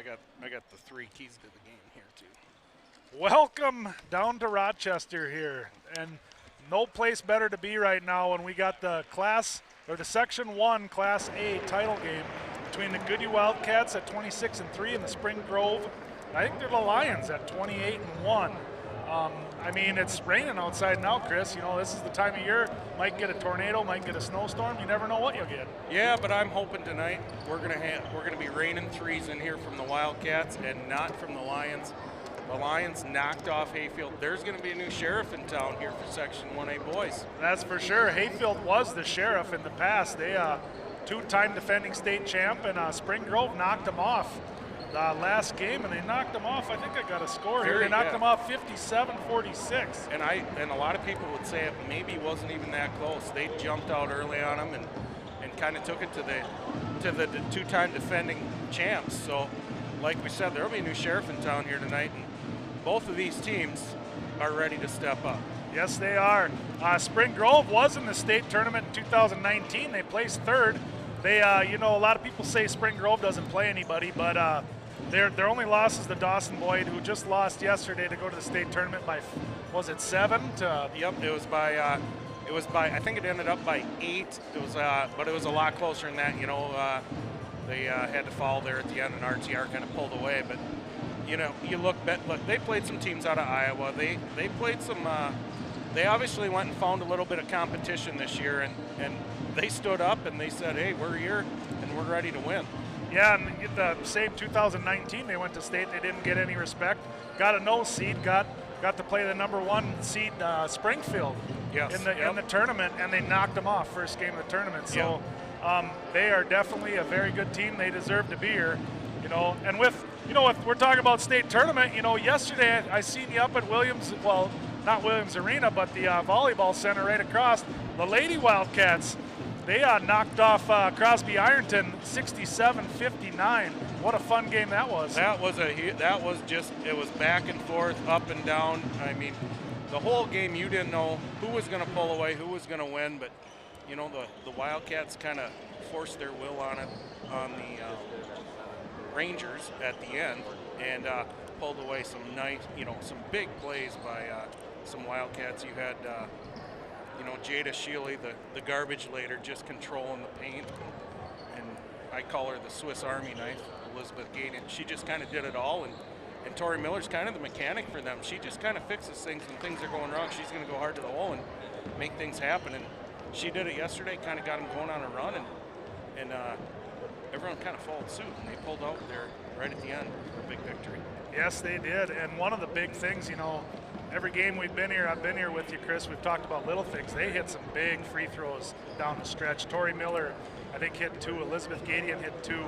I got the 3 keys to the game here too. Welcome down to Rochester here, and no place better to be right now when we got the Section 1 Class A title game between the Goodhue Wildcats at 26-3 and the Spring Grove. I think they're the Lions at 28-1. I mean, it's raining outside now, Chris. You know, this is the time of year. Might get a tornado, might get a snowstorm. You never know what you'll get. Yeah, but I'm hoping tonight we're gonna be raining threes in here from the Wildcats and not from the Lions. The Lions knocked off Hayfield. There's going to be a new sheriff in town here for Section 1A boys. That's for sure. Hayfield was the sheriff in the past. They two-time defending state champ, and Spring Grove knocked them off last game, and they knocked them off. I think I got a score here. They knocked them off 57-46. And a lot of people would say it maybe wasn't even that close. They jumped out early on them and kind of took it to the two-time defending champs. So, like we said, there will be a new sheriff in town here tonight. And both of these teams are ready to step up. Yes, they are. Spring Grove was in the state tournament in 2019. They placed third. They, you know, a lot of people say Spring Grove doesn't play anybody, but their only loss is the Dawson Boyd, who just lost yesterday to go to the state tournament by, was it 7? Yep, it was by. I think it ended up by 8. It was, but it was a lot closer than that. You know, they had to fall there at the end, and RTR kind of pulled away, but. You know, look, they played some teams out of Iowa. They played some, they obviously went and found a little bit of competition this year, and they stood up and they said, hey, we're here and we're ready to win. Yeah, and the same 2019, they went to state. They didn't get any respect. Got a no seed, got to play the number 1 seed Springfield in the tournament, and they knocked them off first game of the tournament. So they are definitely a very good team. They deserve to be here, you know, and with, you know, if we're talking about state tournament, you know, yesterday I seen you up at Williams, well, not Williams Arena, but the volleyball center right across. The Lady Wildcats, they knocked off Crosby Ironton 67-59. What a fun game that was. That was just, it was back and forth, up and down. I mean, the whole game you didn't know who was going to pull away, who was going to win, but, you know, the Wildcats kind of forced their will on it, on the Rangers at the end, and pulled away some nice, you know, some big plays by some Wildcats. You had, you know, Jada Shealy, the garbage later, just controlling the paint, and I call her the Swiss Army knife, Elizabeth Gaten. She just kind of did it all, and Tori Miller's kind of the mechanic for them. She just kind of fixes things when things are going wrong. She's going to go hard to the hole and make things happen, and she did it yesterday, kind of got them going on a run, and everyone kind of followed suit, and they pulled out there right at the end for a big victory. Yes, they did. And one of the big things, you know, every game we've been here, I've been here with you, Chris, we've talked about little things. They hit some big free throws down the stretch. Tori Miller, I think, hit 2. Elizabeth Gadian hit 2.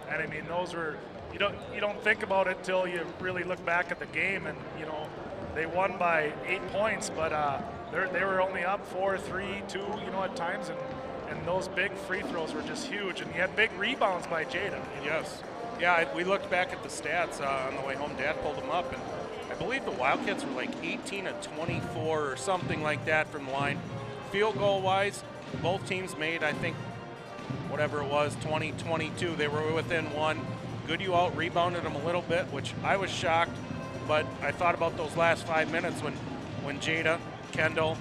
And I mean, those were, you don't think about it till you really look back at the game, and, you know, they won by 8 points, but they were only up 4, 3, 2, you know, at times, and those big free throws were just huge, and you had big rebounds by Jada. Yes. Yeah, we looked back at the stats on the way home. Dad pulled them up, and I believe the Wildcats were like 18 of 24 or something like that from the line. Field goal-wise, both teams made, I think, whatever it was, 20, 22. They were within 1. Goodhue out-rebounded them a little bit, which I was shocked, but I thought about those last 5 minutes when Jada, Kendall,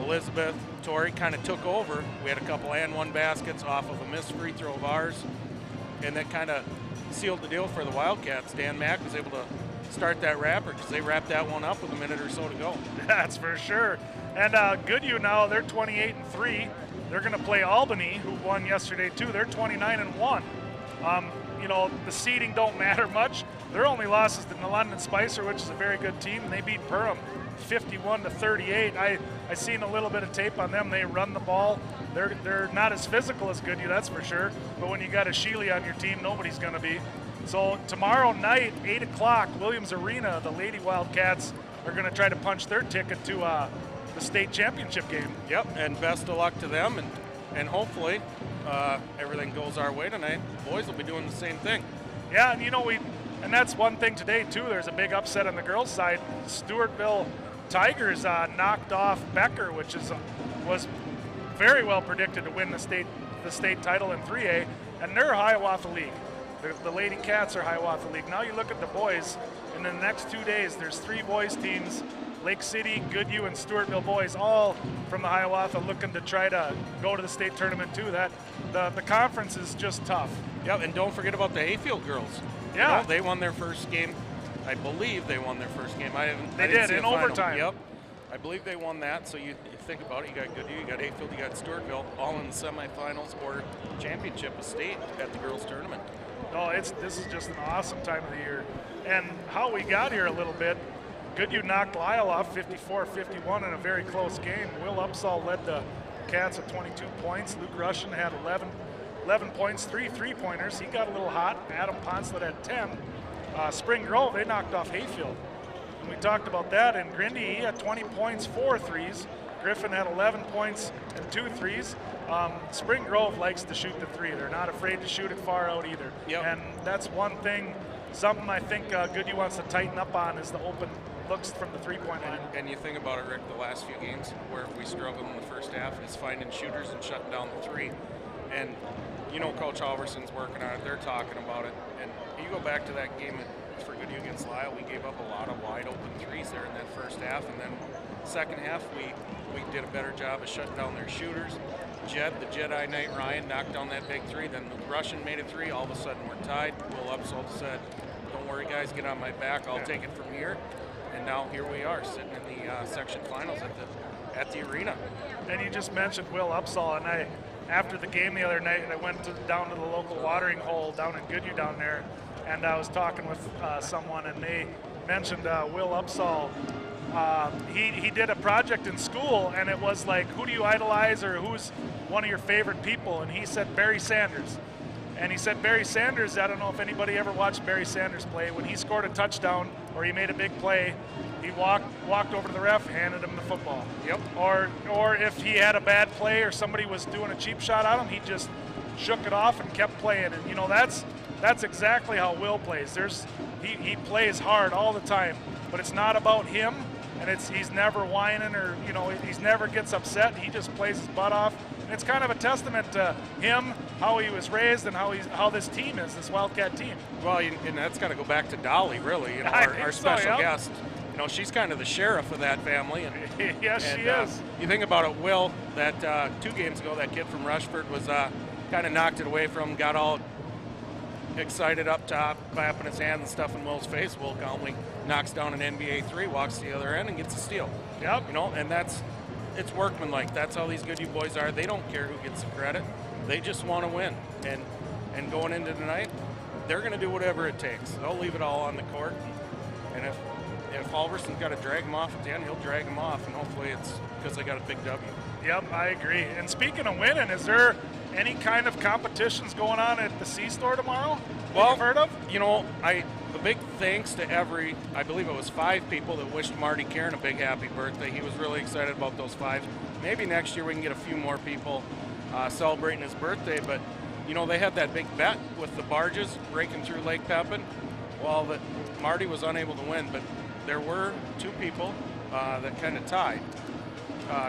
Elizabeth, Tori kind of took over. We had a couple and 1 baskets off of a missed free throw of ours, and that kind of sealed the deal for the Wildcats. Dan Mack was able to start that wrapper because they wrapped that one up with a minute or so to go. That's for sure. And Goodhue now, they're 28-3. They're going to play Albany, who won yesterday too. They're 29-1. You know, the seeding don't matter much. Their only loss is to the London Spicer, which is a very good team, and they beat Perham 51-38. I seen a little bit of tape on them. They run the ball. They're not as physical as Goodhue, that's for sure. But when you got a Shealy on your team, nobody's going to be. So tomorrow night, 8 o'clock, Williams Arena, the Lady Wildcats are going to try to punch their ticket to the state championship game. Yep, and best of luck to them, and hopefully everything goes our way tonight. The boys will be doing the same thing. Yeah, and you know, and that's one thing today too. There's a big upset on the girls' side. Stewartville Tigers knocked off Becker, which was very well predicted to win the state title in 3A, and they're Hiawatha League. The Lady Cats are Hiawatha League. Now you look at the boys, and in the next 2 days, there's 3 boys teams, Lake City, Goodhue, and Stewartville boys, all from the Hiawatha, looking to try to go to the state tournament too. The conference is just tough. Yep, and don't forget about the Hayfield girls. Yeah. You know, they won their first game. I believe they won their first game. I didn't did see in a final. overtime. Yep. I believe they won that. So you think about it, you got Goodhue, you got Hayfield, you got Stewartville, all in the semifinals or championship of state at the girls tournament. No, this is just an awesome time of the year. And how we got here a little bit, Goodhue knocked Lyle off 54-51 in a very close game. Will Upsall led the Cats at 22 points. Luke Russian had 11 points, 3 3-pointers. He got a little hot. Adam Ponslet had 10. Spring Grove, they knocked off Hayfield. And we talked about that. And Grindy, he had 20 points, 4 threes. Griffin had 11 points and 2 threes. Spring Grove likes to shoot the 3. They're not afraid to shoot it far out either. Yep. And that's one thing, something I think Goodhue wants to tighten up on is the open looks from the 3-point line. And you think about it, Rick, the last few games where we struggled in the first half is finding shooters and shutting down the 3. And you know Coach Halverson's working on it. They're talking about it. And you go back to that game for Goodhue against Lyle, we gave up a lot of wide open 3s there in that first half. And then second half, we did a better job of shutting down their shooters. The Jedi Knight Ryan knocked down that big 3. Then the Russian made a 3. All of a sudden, we're tied. Will Upsall said, "Don't worry, guys, get on my back. I'll take it from here." And now here we are, sitting in the section finals at the arena. And you just mentioned Will Upsall, and after the game the other night, I went down to the local watering hole down in Goodhue down there, and I was talking with someone, and they mentioned Will Upsall. He did a project in school, and it was like, who do you idolize, or who's one of your favorite people? And he said Barry Sanders. And he said Barry Sanders, I don't know if anybody ever watched Barry Sanders play. When he scored a touchdown or he made a big play, he walked over to the ref, handed him the football. Yep. Or if he had a bad play or somebody was doing a cheap shot at him, he just shook it off and kept playing. And you know, that's exactly how Will plays. He plays hard all the time, but it's not about him, and he's never whining, or he never gets upset. He just plays his butt off. And it's kind of a testament to him, how he was raised, and how this team is, this Wildcat team. Well, and that's got to go back to Dolly, really. Our special guest. She's kind of the sheriff of that family. And, yes, she is. You think about it, Will, that 2 games ago, that kid from Rushford was kind of knocked it away from him, got all excited up top, clapping his hands and stuff in Will's face. Will calmly knocks down an NBA 3, walks to the other end, and gets a steal. Yep. And it's workmanlike. That's how these Goodhue boys are. They don't care who gets the credit. They just want to win. And going into tonight, they're going to do whatever it takes. They'll leave it all on the court. And if Halverson's got to drag them off at the end, he'll drag them off, and hopefully it's because they got a big W. Yep, I agree. And speaking of winning, is there any kind of competitions going on at the C-Store tomorrow? Well, you've heard of? The big thanks to I believe it was 5 people that wished Marty Karen a big happy birthday. He was really excited about those 5. Maybe next year we can get a few more people celebrating his birthday, but they had that big bet with the barges breaking through Lake Pepin. Well, that Marty was unable to win, but there were 2 people that kind of tied,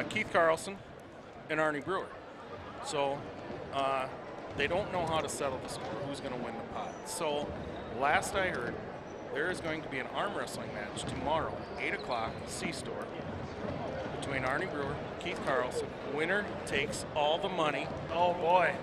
Keith Carlson and Arnie Brewer. So they don't know how to settle the score, who's going to win the pot. So last I heard, there is going to be an arm wrestling match tomorrow, 8 o'clock, C-Store, between Arnie Brewer, Keith Carlson. Winner takes all the money. Oh boy,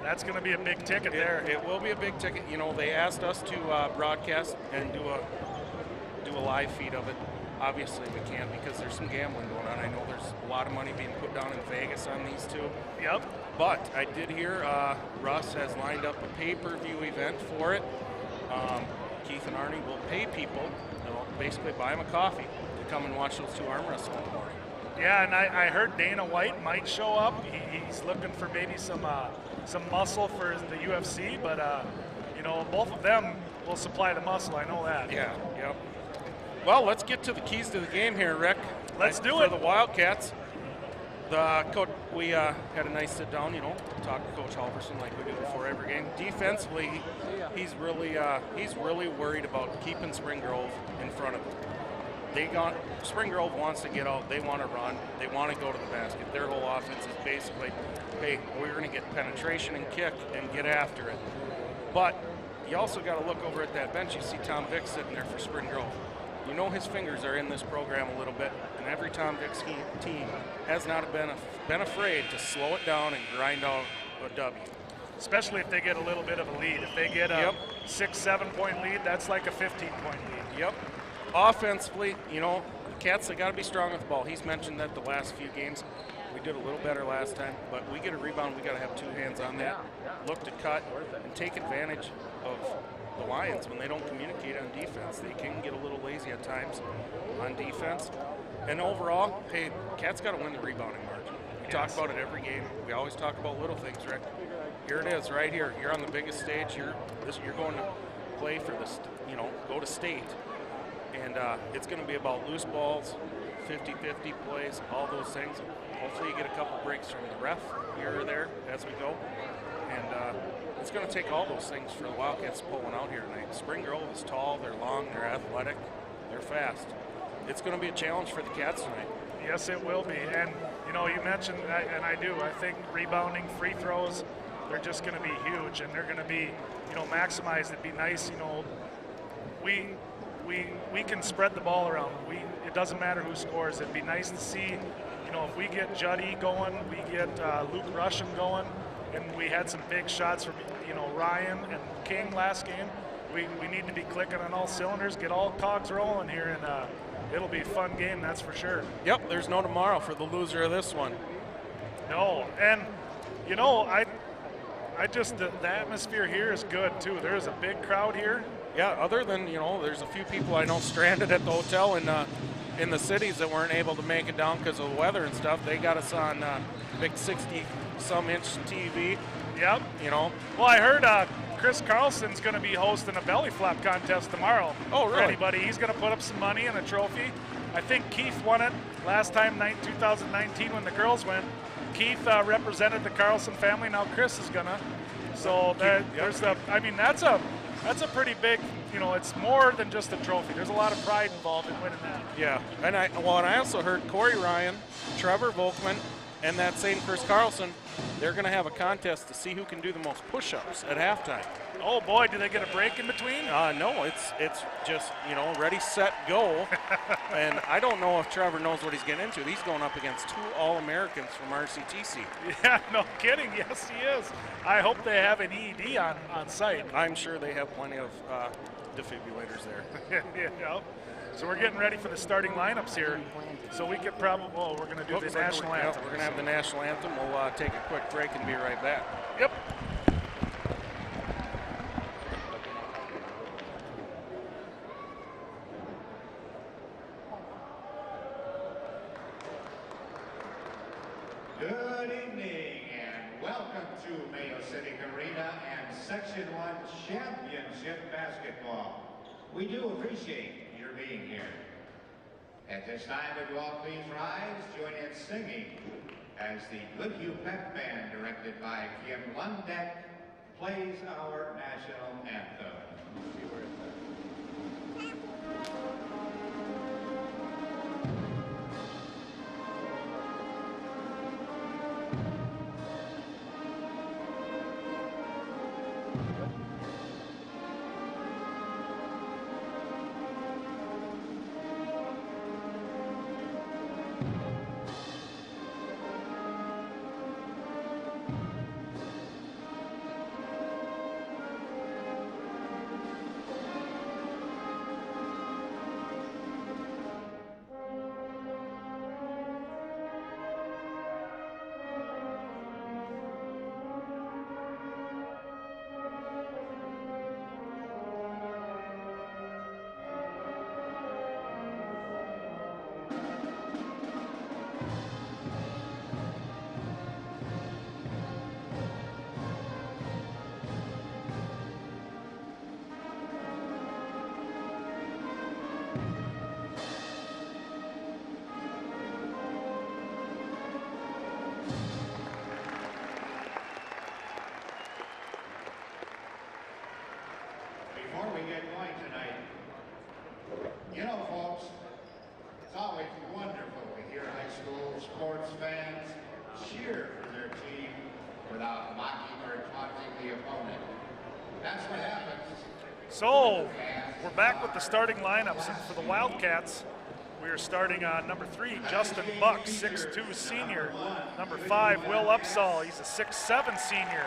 that's going to be a big ticket there. It will be a big ticket. They asked us to broadcast and do a live feed of it. Obviously we can't because there's some gambling going on. I know there's a lot of money being put down in Vegas on these 2. Yep. But I did hear Russ has lined up a pay-per-view event for it. Keith and Arnie will pay people, basically buy them a coffee to come and watch those 2 arm wrestle in the morning. Yeah, and I heard Dana White might show up. He's looking for maybe some muscle for the UFC, but both of them will supply the muscle. I know that. Yeah. Yep. Well, let's get to the keys to the game here, Rick. Let's do it. For the Wildcats, we had a nice sit down, talk to Coach Halverson like we do before every game. Defensively, he's really worried about keeping Spring Grove in front of them. Spring Grove wants to get out. They want to run. They want to go to the basket. Their whole offense is basically, hey, we're going to get penetration and kick and get after it. But you also got to look over at that bench. You see Tom Vick sitting there for Spring Grove. You know his fingers are in this program a little bit, and every Tom Vick's team has not been afraid to slow it down and grind out a W. Especially if they get a little bit of a lead. If they get a 6-7 point lead, that's like a 15-point lead. Yep. Offensively, you know, the Cats, they got to be strong with the ball. He's mentioned that the last few games. We did a little better last time, but we get a rebound, we got to have two hands on that. Look to cut and take advantage of the Lions when they don't communicate on defense. They can get a little lazy at times on defense. And overall, hey, Cats got to win the rebounding margin. We talk about it every game. We always talk about little things, Rick. Here it is, right here. You're on the biggest stage. You're going to play for this, you know, go to state, and it's going to be about loose balls, 50-50 plays, all those things. Hopefully, you get a couple breaks from the ref here or there as we go, and it's going to take all those things for the Wildcats pulling out here tonight. Spring Grove is tall, they're long, they're athletic, they're fast. It's going to be a challenge for the Cats tonight. Yes, it will be, and you know, you mentioned, and I do. I think rebounding, free throws, they're just going to be huge, and they're going to be, you know, maximized. It'd be nice, you know, we can spread the ball around. It doesn't matter who scores. It'd be nice to see, you know, if we get Juddy going, we get Luke Russian going, and we had some big shots from, you know, Ryan and King last game. We need to be clicking on all cylinders, get all cogs rolling here, and it'll be a fun game, that's for sure. Yep, there's no tomorrow for the loser of this one. No, and you know, I just the atmosphere here is good too. There's a big crowd here. Yeah, other than, you know, there's a few people I know stranded at the hotel in the cities that weren't able to make it down because of the weather and stuff. They got us on big 60-some-inch TV. Yep. You know. Well, I heard Chris Carlson's going to be hosting a belly flap contest tomorrow. Oh, really? For anybody. He's going to put up some money and a trophy. I think Keith won it last time, 2019, when the girls went. Keith represented the Carlson family. Now Chris is gonna. So there's the. I mean, that's a pretty big. You know, it's more than just a trophy. There's a lot of pride involved in winning that. Yeah, and I also heard Corey Ryan, Trevor Volkman, and that same Chris Carlson. They're going to have a contest to see who can do the most push-ups at halftime. Oh boy, do they get a break in between? No, it's just, you know, ready, set, go. And I don't know if Trevor knows what he's getting into. He's going up against two All-Americans from RCTC. Yeah, no kidding. Yes, he is. I hope they have an ED on site. I'm sure they have plenty of defibrillators there. Yeah. So we're getting ready for the starting lineups here. So we could probably, we're going to do the national anthem. We're going to have the national anthem. We'll take a quick break and be right back. Yep. Good evening and welcome to Mayo City Arena and Section 1 Championship Basketball. We do appreciate your being here. At this time, would you all please rise, join in singing as the Goodhue Pep Band, directed by Kim Lundek, plays our national anthem. Before we get going tonight, you know, folks, it's always wonderful to hear high school sports fans cheer for their team without mocking or taunting the opponent. That's what happens. So we're back with the starting lineups, and for the Wildcats, we are starting on number 3, Justin Buck, 6'2" senior. Number 5, Will Upsall, he's a 6'7" senior.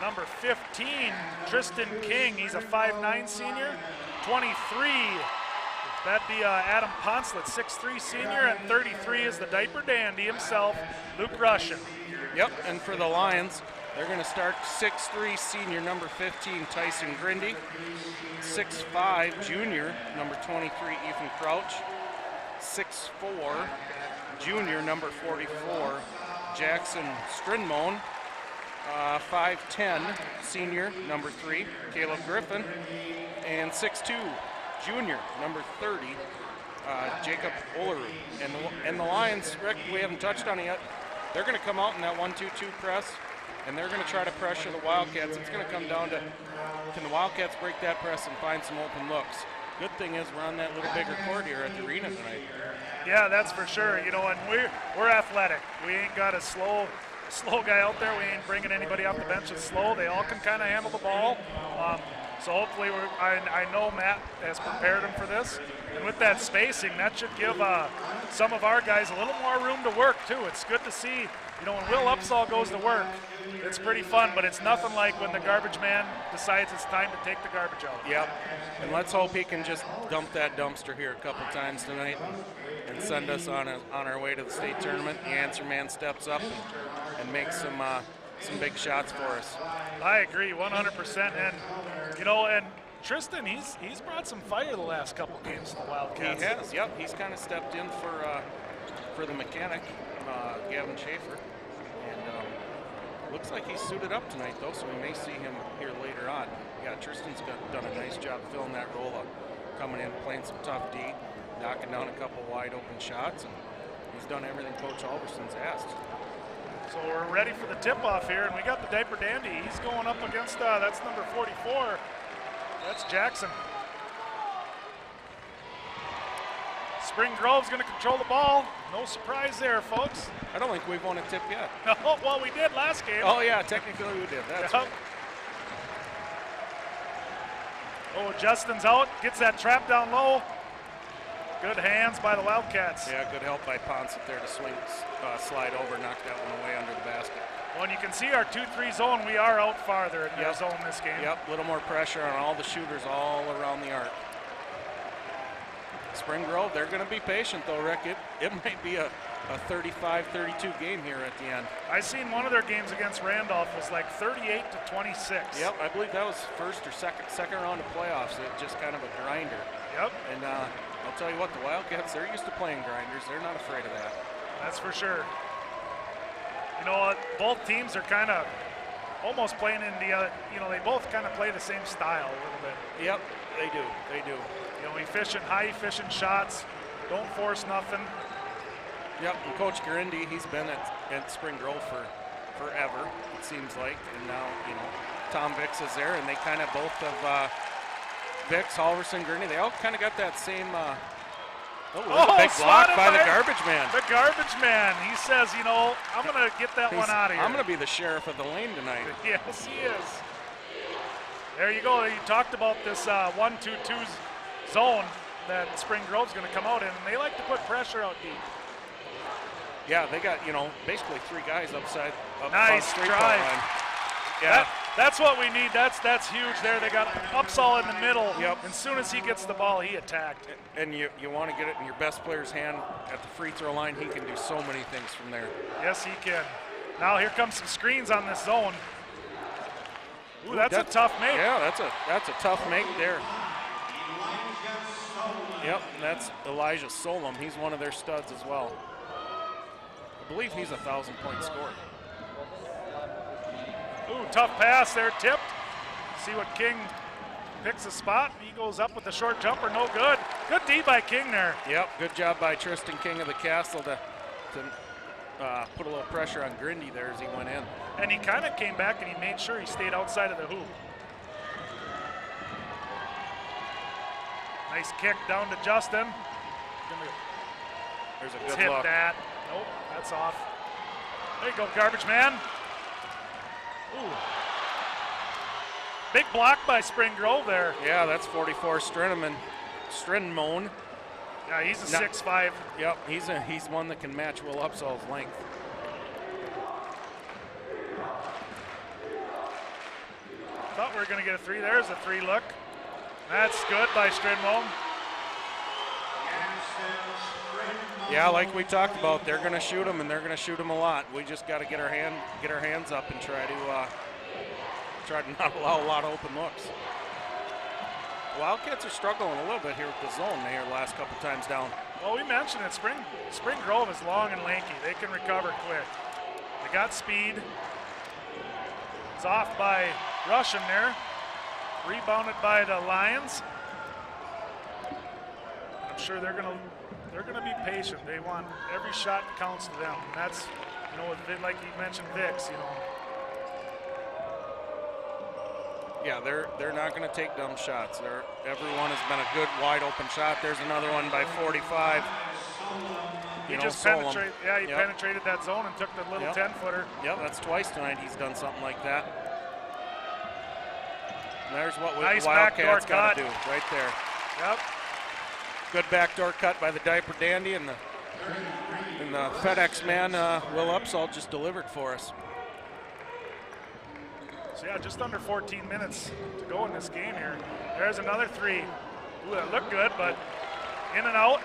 Number 15, Tristan King, he's a 5'9" senior. 23, that'd be Adam Poncelet, 6'3" senior, and 33 is the diaper dandy himself, Luke Russian. Yep, and for the Lions, they're going to start 6'3" senior, number 15, Tyson Grindy. 6'5", junior, number 23, Ethan Crouch. 6'4", junior, number 44, Jackson Strindmone. 5'10", senior, number 3, Caleb Griffin. And 6'2", junior, number 30, Jacob Oleru. And the Lions, Rick, we haven't touched on it yet. They're going to come out in that 1-2-2 press, and they're going to try to pressure the Wildcats. It's going to come down to, can the Wildcats break that press and find some open looks? Good thing is we're on that little bigger court here at the arena tonight. Yeah, that's for sure. You know, and we're athletic. We ain't got a slow guy out there. We ain't bringing anybody off the bench that's slow. They all can kind of handle the ball. So hopefully, I know Matt has prepared them for this. And with that spacing, that should give some of our guys a little more room to work, too. It's good to see, you know, when Will Upsall goes to work, it's pretty fun, but it's nothing like when the garbage man decides it's time to take the garbage out. Yep, and let's hope he can just dump that dumpster here a couple times tonight and send us on our way to the state tournament. The answer man steps up and makes some big shots for us. I agree 100%, and you know, and Tristan, he's brought some fire the last couple games to the Wildcats. He has, yep. He's kind of stepped in for the mechanic, Gavin Schaefer, and looks like he's suited up tonight though, so we may see him here later on. Yeah, Tristan's done a nice job filling that role of coming in, playing some tough D, knocking down a couple wide open shots, and he's done everything Coach Alverson's asked. So we're ready for the tip-off here, and we got the diaper dandy. He's going up against, that's number 44. That's Jackson. Spring Grove's going to control the ball. No surprise there, folks. I don't think we've won a tip yet. Oh, well, we did last game. Oh, yeah, technically we did. That's right. Oh, Justin's out. Gets that trap down low. Good hands by the Wildcats. Yeah, good help by Ponce there to swing, slide over, knock that one away under the basket. Well, and you can see our 2-3 zone, we are out farther in their zone this game. Yep, a little more pressure on all the shooters all around the arc. Spring Grove, they're going to be patient though, Rick. It might be a 35-32 game here at the end. I seen one of their games against Randolph was like 38-26. Yep, I believe that was first or second round of playoffs. It just kind of a grinder. Yep. And I'll tell you what, the Wildcats, they're used to playing grinders. They're not afraid of that. That's for sure. You know, both teams are kind of almost playing in the, you know, they both kind of play the same style a little bit. Yep, they do. They do. You know, high efficient shots, don't force nothing. Yep, and Coach Grindy, he's been at Spring Grove for forever, it seems like. And now, you know, Tom Vicks is there, and they kind of both have Vicks, Halverson, Grindy, they all kind of got that same there's a big block by the garbage man. The garbage man. He says, you know, I'm going to get that one out of here. I'm going to be the sheriff of the lane tonight. Yes, he is. There you go. You talked about this 1-2-2 zone that Spring Grove's going to come out in, and they like to put pressure out deep. Yeah, they got, you know, basically three guys up nice straight drive. line. Yeah. That's what we need. That's huge there. They got Upsall in the middle. Yep. As soon as he gets the ball, he attacked. And you want to get it in your best player's hand at the free throw line. He can do so many things from there. Yes, he can. Now here comes some screens on this zone. Ooh, that's a tough make. Yeah, that's a tough make there. Yep, that's Elijah Solom. He's one of their studs as well. I believe he's a 1,000-point scorer. Ooh, tough pass there, tipped. See what King picks a spot. He goes up with the short jumper, no good. Good D by King there. Yep, good job by Tristan King of the Castle to put a little pressure on Grindy there as he went in. And he kind of came back and he made sure he stayed outside of the hoop. Nice kick down to Justin. There's a good hit look. That. Nope, that's off. There you go, garbage man. Ooh. Big block by Spring Grove there. Yeah, that's 44 Strinmon. Yeah, he's a 6'5". Yep, he's one that can match Will Upsall's length. Thought we were going to get a 3. There's a 3 look. That's good by Strinmon. Yeah, like we talked about, they're going to shoot him, and they're going to shoot him a lot. We just got to get our hands up and try to not allow a lot of open looks. Wildcats are struggling a little bit here with the zone here last couple times down. Well, we mentioned it. Spring Grove is long and lanky. They can recover quick. They got speed. It's off by Russian there. Rebounded by the Lions. I'm sure they're gonna be patient. They want every shot counts to them. And that's, you know, like you mentioned, Vicks, you know. Yeah, they're not going to take dumb shots. Everyone has been a good wide open shot. There's another one by 45. He just penetrated. Yeah, he penetrated that zone and took the little 10-footer. Yep, that's twice tonight he's done something like that. And there's what nice the Wildcats got to do right there. Yep. Good backdoor cut by the Diaper Dandy, and the FedEx man, Will Upsall, just delivered for us. So yeah, just under 14 minutes to go in this game here. There's another 3. Ooh, that looked good, but in and out.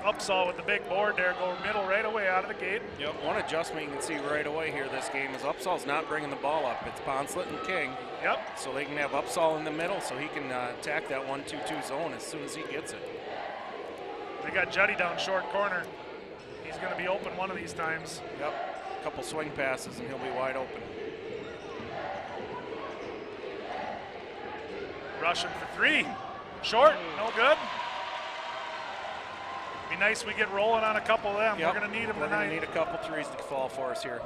Upsall with the big board there, go middle right away out of the gate. Yep, one adjustment you can see right away here this game is Upsall's not bringing the ball up. It's Poncelet and King. Yep. So they can have Upsall in the middle so he can attack that 1-2-2 zone as soon as he gets it. They got Juddy down short corner. He's going to be open one of these times. Yep, a couple swing passes and he'll be wide open. Russian for 3. Short, no good. Be nice we get rolling on a couple of them. Yep. We're going to need them We're tonight. going to need a couple threes to fall for us here.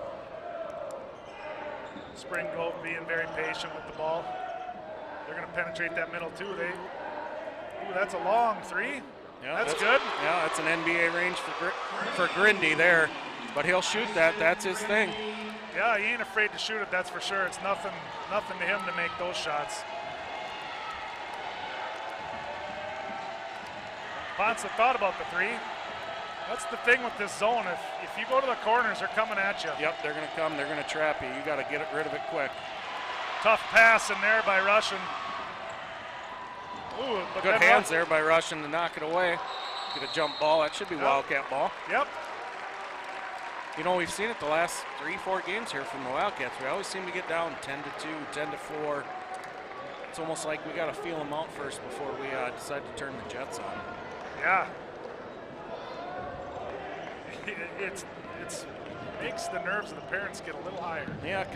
Spring Grove being very patient with the ball. They're going to penetrate that middle too. Ooh, that's a long 3. Yeah, that's good. Yeah, that's an NBA range for Grindy there, but he'll shoot that. That's his thing. Yeah, he ain't afraid to shoot it. That's for sure. It's nothing to him to make those shots. Poncelet thought about the 3. That's the thing with this zone. If you go to the corners, they're coming at you. Yep, they're going to come. They're going to trap you. You got to get rid of it quick. Tough pass in there by Russian. Ooh, but good hands there by Russian to knock it away. Get a jump ball. That should be Wildcat ball. Yep. You know, we've seen it the last 3-4 games here from the Wildcats. We always seem to get down 10-2, 10-4. It's almost like we got to feel them out first before we decide to turn the Jets on. Yeah. It makes the nerves of the parents get a little higher. Yeah, you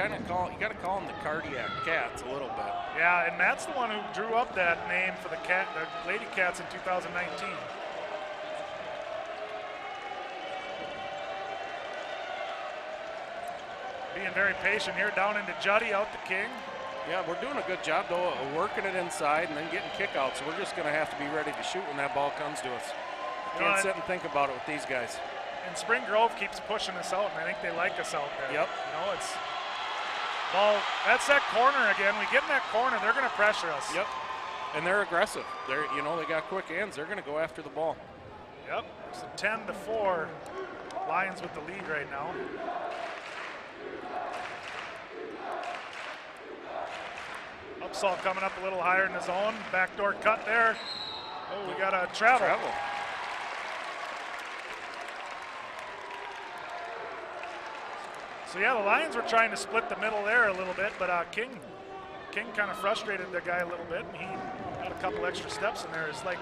got to call them the cardiac cats a little bit. Yeah, and Matt's the one who drew up that name for the Lady Cats in 2019. Being very patient here, down into Juddy, out to King. Yeah, we're doing a good job, though, of working it inside and then getting kickouts. So we're just going to have to be ready to shoot when that ball comes to us. Can't sit and think about it with these guys. And Spring Grove keeps pushing us out, and I think they like us out there. Yep. You know, it's ball. That's that corner again. We get in that corner, they're going to pressure us. Yep. And they're aggressive. They got quick hands. They're going to go after the ball. Yep. So 10-4, Lions with the lead right now. Upsall coming up a little higher in the zone. Backdoor cut there. Oh, we got a travel. So yeah, the Lions were trying to split the middle there a little bit, but King kind of frustrated the guy a little bit, and he had a couple extra steps in there. It's like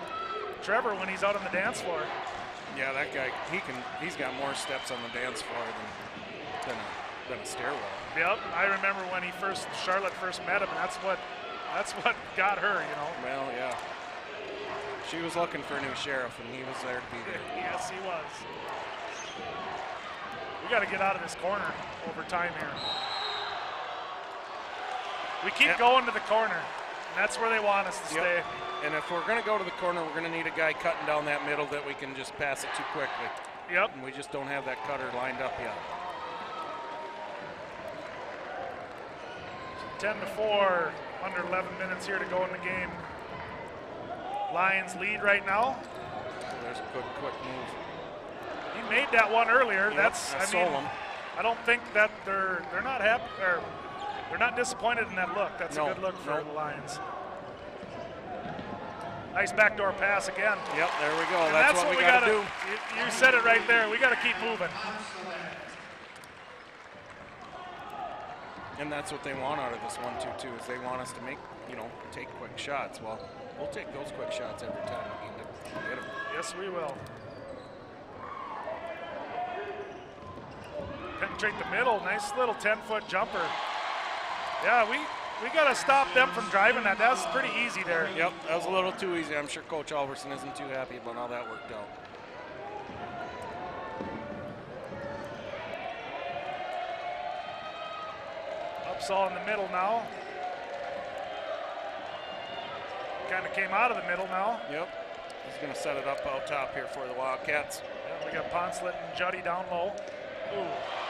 Trevor when he's out on the dance floor. Yeah, that guy, he's got more steps on the dance floor than a stairwell. Yep, I remember when Charlotte first met him, and that's what got her, you know. Well, yeah. She was looking for a new sheriff, and he was there to be there. Yes, he was. We got to get out of this corner over time here. We keep going to the corner, and that's where they want us to stay. And if we're going to go to the corner, we're going to need a guy cutting down that middle that we can just pass it too quickly. Yep. And we just don't have that cutter lined up yet. 10-4, under 11 minutes here to go in the game. Lions lead right now. There's a quick move. He made that one earlier. Yep, I mean, I don't think that they're not happy, or they're not disappointed in that look. That's a good look for the Lions. Nice backdoor pass again. Yep, there we go. And that's what we got to do. You said it right there. We got to keep moving. And that's what they want out of this 1-2-2 is they want us to make, take quick shots. Well, we'll take those quick shots every time we can get them. Yes, we will. Penetrate the middle. Nice little 10-foot jumper. Yeah, we got to stop them from driving that. That's pretty easy there. Yep, that was a little too easy. I'm sure Coach Alverson isn't too happy about how that worked out. Upsall in the middle now. Kind of came out of the middle now. Yep. He's going to set it up out top here for the Wildcats. Yeah, we got Poncelet and Juddy down low. Ooh,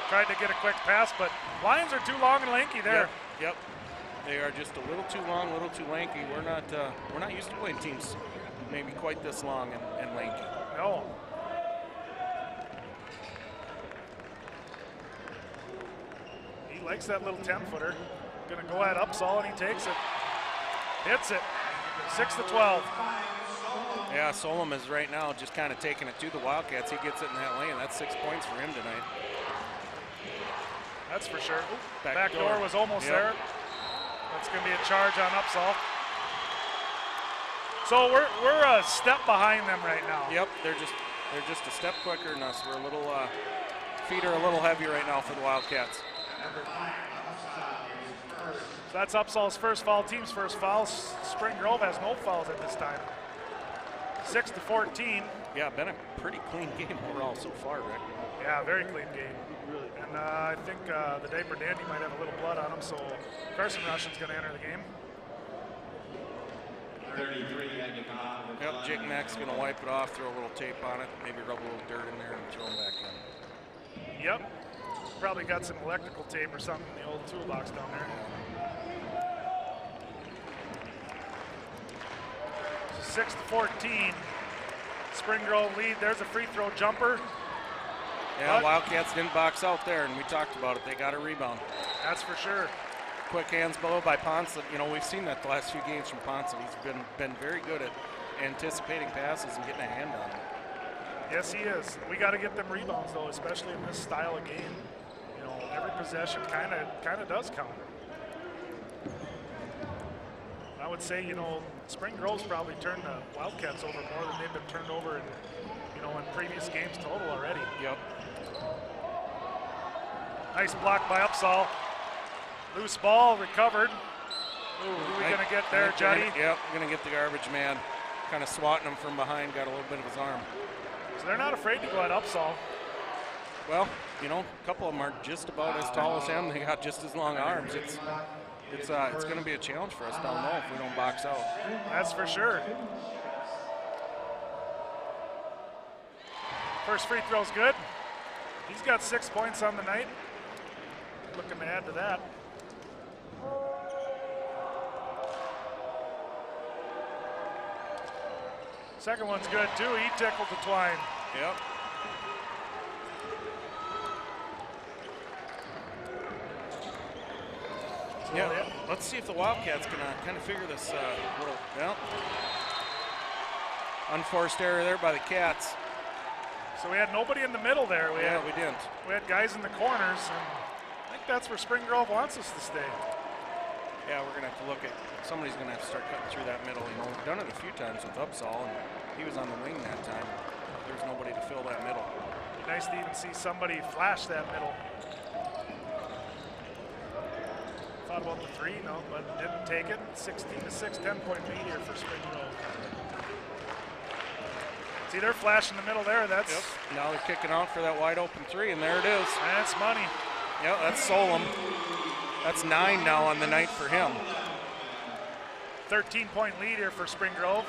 tried to get a quick pass, but Lions are too long and lanky there. Yep. They are just a little too long, a little too lanky. We're not used to playing teams maybe quite this long and lanky. No. He likes that little 10-footer. Gonna go at Upsall and he takes it. Hits it. 6-12. Yeah, Solom is right now just kind of taking it to the Wildcats. He gets it in that lane. That's 6 points for him tonight. That's for sure. Back door was almost there. That's going to be a charge on Upsall. So we're a step behind them right now. Yep, they're just a step quicker than us. We're a little feet are a little heavy right now for the Wildcats. So that's Upsall's first foul, team's first foul. Spring Grove has no fouls at this time. 6-14. Yeah, been a pretty clean game overall so far, Rick. Yeah, very clean game. And I think the Diaper Dandy might have a little blood on him, so Carson Russian's going to enter the game. 33 Yep, Jake Mack's going to wipe it off, throw a little tape on it, maybe rub a little dirt in there and throw him back in. Yep. Probably got some electrical tape or something in the old toolbox down there. 6-14. Spring Grove lead. There's a free throw jumper. Yeah, Wildcats didn't box out there, and we talked about it. They got a rebound. That's for sure. Quick hands below by Poncelet. We've seen that the last few games from Poncelet. He's been very good at anticipating passes and getting a hand on them. Yes, he is. We got to get them rebounds, though, especially in this style of game. Every possession kind of does count. I would say, Spring Grove's probably turned the Wildcats over more than they've been turned over in previous games total already. Yep. Nice block by Upsall. Loose ball recovered. Ooh, who are we going to get there, Juddy? Yep, going to get the garbage man. Kind of swatting him from behind, got a little bit of his arm. So they're not afraid to go at Upsall. Well, a couple of them are just about as tall as him. They got just as long arms. It's going to be a challenge for us down low if we don't box out. That's for sure. First free throw's good. He's got 6 points on the night. Looking to add to that. Second one's good too. He tickled the twine. Yep. Yeah, let's see if the Wildcats can kind of figure this little, unforced error there by the Cats. So we had nobody in the middle there. We didn't. We had guys in the corners, and I think that's where Spring Grove wants us to stay. Yeah, we're going to have to look at, somebody's going to have to start cutting through that middle. We've done it a few times with Upsall, and he was on the wing that time. There was nobody to fill that middle. Nice to even see somebody flash that middle. Thought about the three, no, but didn't take it. 16-6, 10-point lead here for Spring Grove. See, they're flashing the middle there. That's Now they're kicking out for that wide open three, and there it is. That's money. Yep, that's Solom. That's 9 now on the night for him. 13-point lead here for Spring Grove.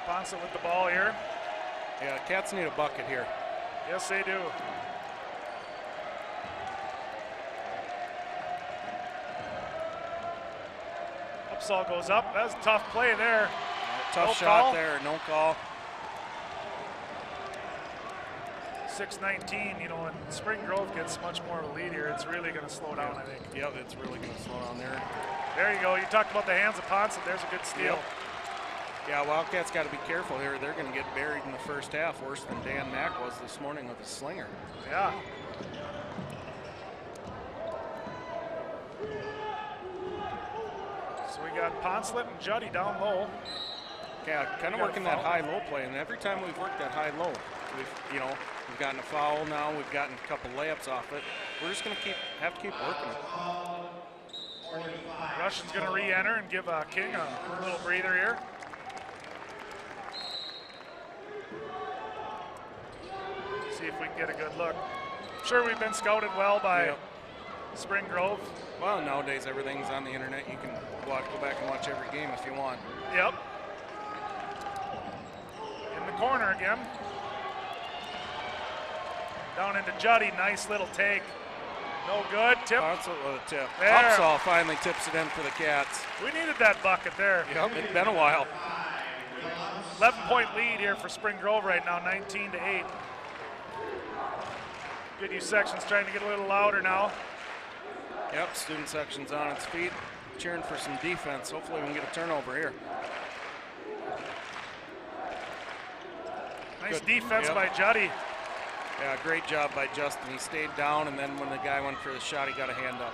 Poncelet with the ball here. Yeah, Cats need a bucket here. Yes, they do. Upsall goes up. That's a tough play there. Tough shot there, no call. 6:19, you know, when Spring Grove gets much more of a lead here, it's really going to slow down, I think. Yep, it's really going to slow down there. There you go. You talked about the hands of Ponset. There's a good steal. Yep. Yeah, Wildcats got to be careful here. They're going to get buried in the first half, worse than Dan Mack was this morning with his slinger. Yeah. So we got Poncelet and Juddy down low. Yeah, kind of working that high-low play, and every time we've worked that high-low, we've gotten a foul now, we've gotten a couple layups off it. We're just going to have to keep working it. Russian's going to re-enter and give King a little breather here. See if we can get a good look. I'm sure we've been scouted well by Spring Grove. Well, nowadays everything's on the internet. You can go back and watch every game if you want. Yep. In the corner again. Down into Juddy, nice little take. No good, tip. Poncelet with a tip. There. Upsall finally tips it in for the Cats. We needed that bucket there. Yep, it's been a while. 11-point lead here for Spring Grove right now, 19-8. Goodhue section's trying to get a little louder now. Yep, student section's on its feet, cheering for some defense. Hopefully we can get a turnover here. Nice defense by Juddy. Yeah, great job by Justin. He stayed down, and then when the guy went for the shot, he got a hand up.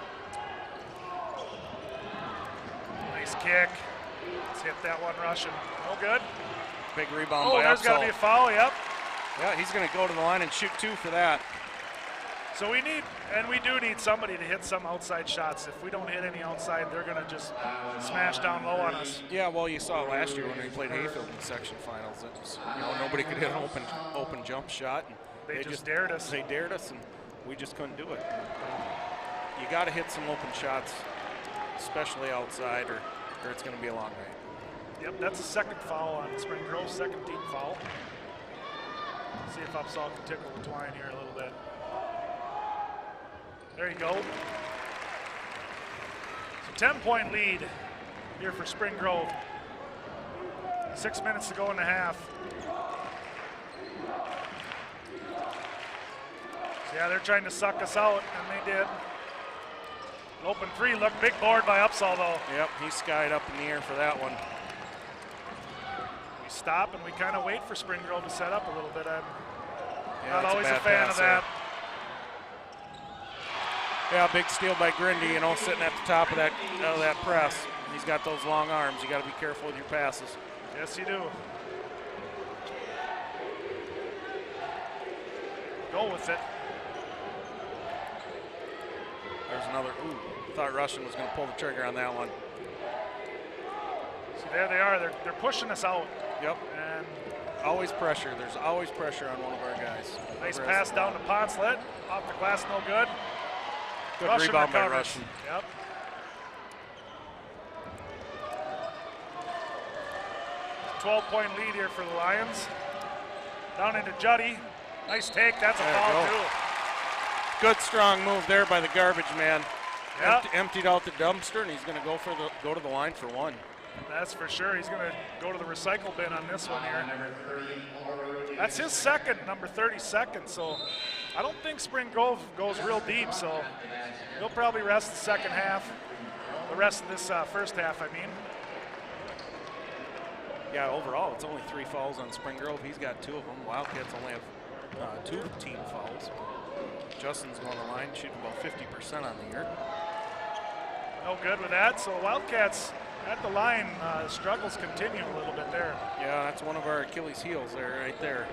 Nice kick. Let's hit that one, Russian. No good. Big rebound by Upsall. Oh, there's got to be a foul, yep. Yeah, he's going to go to the line and shoot 2 for that. So we do need somebody to hit some outside shots. If we don't hit any outside, they're going to just smash down low on us. Yeah, well, you saw last year when we played Hayfield in the section finals. It was, nobody could hit an open jump shot. They just dared us. They dared us, and we just couldn't do it. You got to hit some open shots, especially outside, or it's going to be a long night. Yep, that's a second foul on Spring Grove, second team foul. See if Upsall can tickle the twine here a little bit. There you go. So 10-point lead here for Spring Grove. 6 minutes to go in the half. So yeah, they're trying to suck us out, and they did. Open three, look, big board by Upsall though. Yep, he skied up in the air for that one. We stop and we kind of wait for Spring Grove to set up a little bit. I'm not always a fan of that. Yeah, big steal by Grindy, sitting at the top of that press. He's got those long arms. You got to be careful with your passes. Yes, you do. Go with it. There's another. Ooh, thought Russian was going to pull the trigger on that one. See, there they are. They're pushing us out. Yep. And always pressure. There's always pressure on one of our guys. Nice pass down to Poncelet. Off the glass, no good. Good rebound by Russian. Yep. A 12-point lead here for the Lions. Down into Juddy. Nice take. That's a foul too. Good strong move there by the garbage man. Yep. Emptied out the dumpster, and he's going to go to the line for one. That's for sure. He's going to go to the recycle bin on this one here. That's his second, number 32nd. So I don't think Spring Grove goes real deep. So he'll probably rest the second half, the rest of this first half, I mean. Yeah, overall, it's only 3 fouls on Spring Grove. He's got 2 of them. Wildcats only have 2 team fouls. Justin's going to the line, shooting about 50% on the year. No good with that. So Wildcats at the line, struggles continue a little bit there. Yeah, that's one of our Achilles heels there, right there.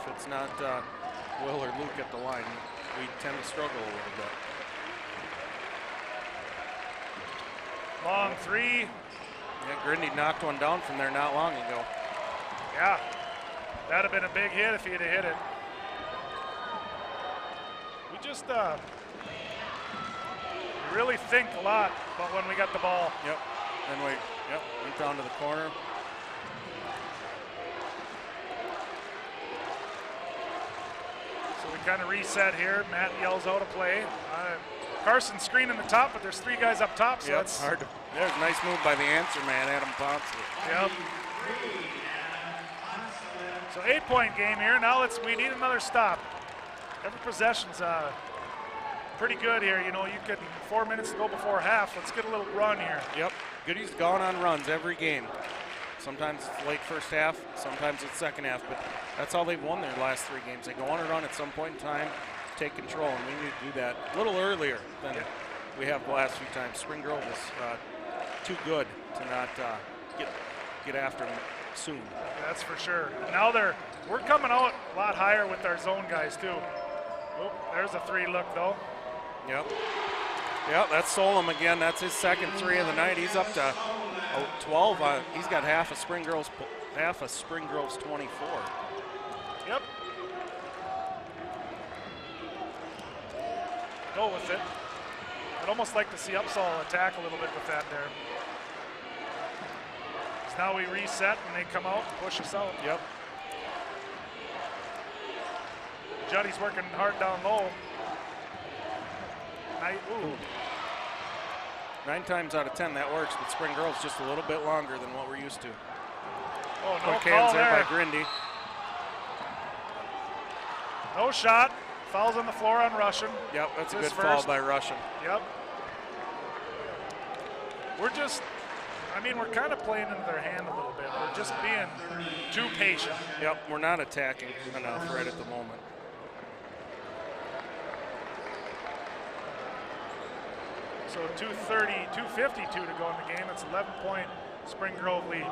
If it's not Will or Luke at the line, we tend to struggle a little bit. Long three. Yeah, Grindy knocked one down from there not long ago. Yeah, that'd have been a big hit if he'd have hit it. We just really think a lot about when we got the ball. Yep, and we went down to the corner. So we kind of reset here. Matt yells out a play. Carson screen in the top, but there's 3 guys up top, so that's hard to. There's a nice move by the answer man, Adam Ponce. Yep. So 8-point game here. Now we need another stop. Every possession's pretty good here. You know, you could 4 minutes to go before half. Let's get a little run here. Yep. Goodhue's gone on runs every game. Sometimes it's late first half, sometimes it's second half, but that's how they've won their last 3 games. They go on a run at some point in time, take control, and we need to do that a little earlier than we have the last few times. Spring Grove is too good to not get after them soon. That's for sure. Now we're coming out a lot higher with our zone guys too. Oh, there's a 3 look though. Yep. Yep, that's Solom again. That's his second 3 of the night. He's up to 12. He's got half of Spring Grove's 24. Yep. Go with it. I'd almost like to see Upsall attack a little bit with that there. So now we reset and they come out and push us out. Yep. Juddy's working hard down low. Ooh. 9 times out of 10 that works, but Spring Grove's just a little bit longer than what we're used to. Oh, no Quick call hands there there by Grindy. No shot. Fouls on the floor on Russian. Yep, that's a good first. foul by Russian. Yep. We're kind of playing into their hand a little bit. We're just being too patient. Yep, we're not attacking enough right at the moment. So 2:52 to go in the game. It's 11-point Spring Grove lead.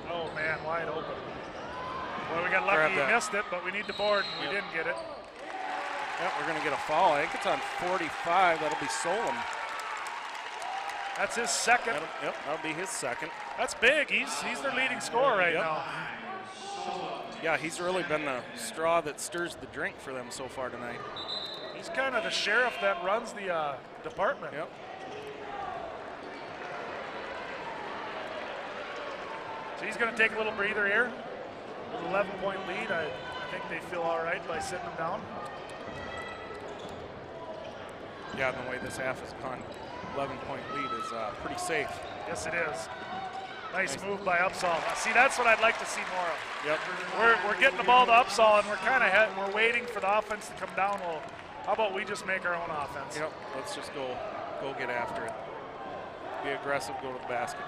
Oh man, wide open. Well, we got lucky, he missed it, but we need the board and we didn't get it. Yep, we're going to get a foul. I think it's on 45. That'll be Solom. That's his second. That'll be his second. That's big. He's their leading scorer right now. Yeah, he's really been the straw that stirs the drink for them so far tonight. He's kind of the sheriff that runs the department. Yep. So he's going to take a little breather here. With an 11-point lead, I think they feel all right by sitting them down. Yeah, and the way this half has gone, 11-point lead is pretty safe. Yes, it is. Nice move by Upsall. See, that's what I'd like to see more of. Yep. We're getting the ball to Upsall, and we're waiting for the offense to come down. Well, how about we just make our own offense? Yep. Let's just go get after it. Be aggressive. Go to the basket.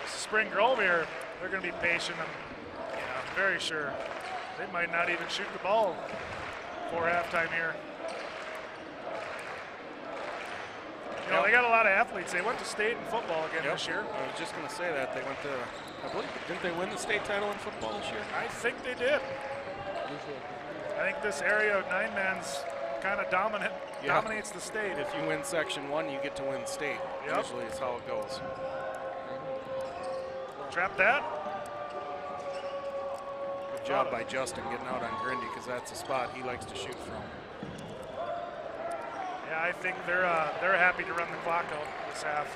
Spring Grove here, they're going to be patient. I'm very sure they might not even shoot the ball for halftime here. You know, they got a lot of athletes. They went to state in football again this year. I was just going to say that. They went to, I believe, didn't they win the state title in football this year? I think they did. I think this area of 9-man's kind of dominates the state. If you win Section 1, you get to win state. Yep. Usually is how it goes. Trap that. Good job by Justin getting out on Grindy because that's a spot he likes to shoot from. Yeah, I think they're happy to run the clock out this half.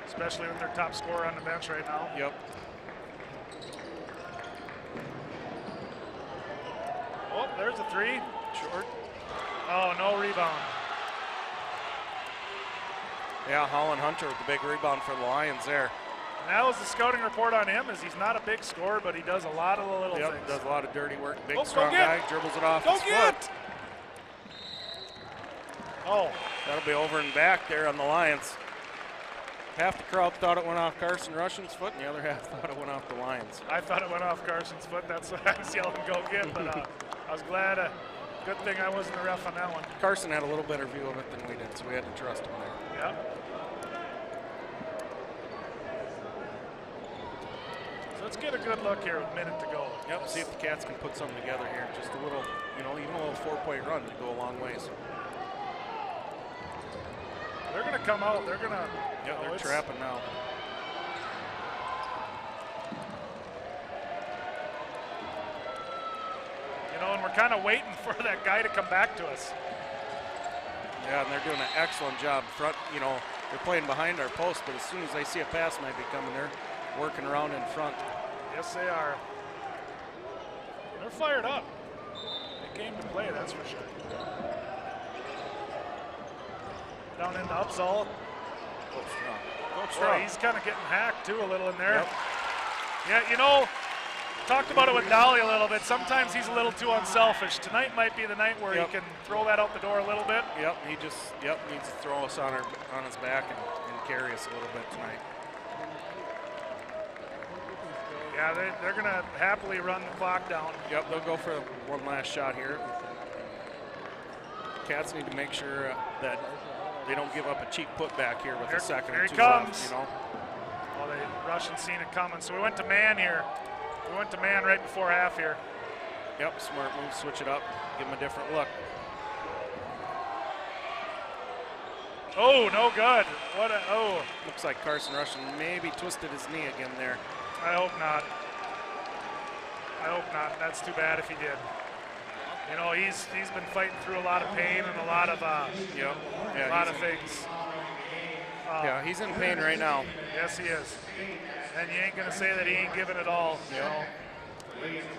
Especially with their top scorer on the bench right now. Yep. Oh, there's a 3. Short. Oh, no rebound. Yeah, Holland Hunter with the big rebound for the Lions there. And that was the scouting report on him, is he's not a big scorer, but he does a lot of the little things. Does a lot of dirty work. Big, Oh, strong guy, dribbles it off his foot. Oh. That'll be over and back there on the Lions. Half the crowd thought it went off Carson Russian's foot, and the other half thought it went off the Lions. I thought it went off Carson's foot. That's what I was yelling, go get, but I was glad. Good thing I wasn't the ref on that one. Carson had a little better view of it than we did, so we had to trust him there. Yep. So let's get a good look here with a minute to go. Yep, see if the Cats can put something together here. Just a little, even a little 4-point run would go a long ways. They're going to come out. They're going to. Yeah, they're trapping now. know, and we're kind of waiting for that guy to come back to us. Yeah, and they're doing an excellent job. Front, you know, they're playing behind our post, but as soon as they see a pass might be coming, they're working around in front. Yes, they are. They're fired up. They came to play, that's for sure. Down into Upsall. Oh, he's kind of getting hacked too a little in there. Yep. Yeah, you know, talked about it with Dolly a little bit. Sometimes he's a little too unselfish. Tonight might be the night where he can throw that out the door a little bit. Yep, he just needs to throw us on his back and carry us a little bit tonight. Yeah, they're going to happily run the clock down. Yep, they'll go for one last shot here. Cats need to make sure that they don't give up a cheap putback here with a second or two left, you know. Well, they Russian seen it coming, so we went to man here. We went to man right before half here. Yep, smart move, switch it up, give them a different look. Oh, no good. Looks like Carson Russian maybe twisted his knee again there. I hope not. I hope not. That's too bad if he did. You know, he's been fighting through a lot of pain and a lot of things. Yeah, he's in pain right now. Yes, he is. And you ain't gonna say that he ain't giving it all.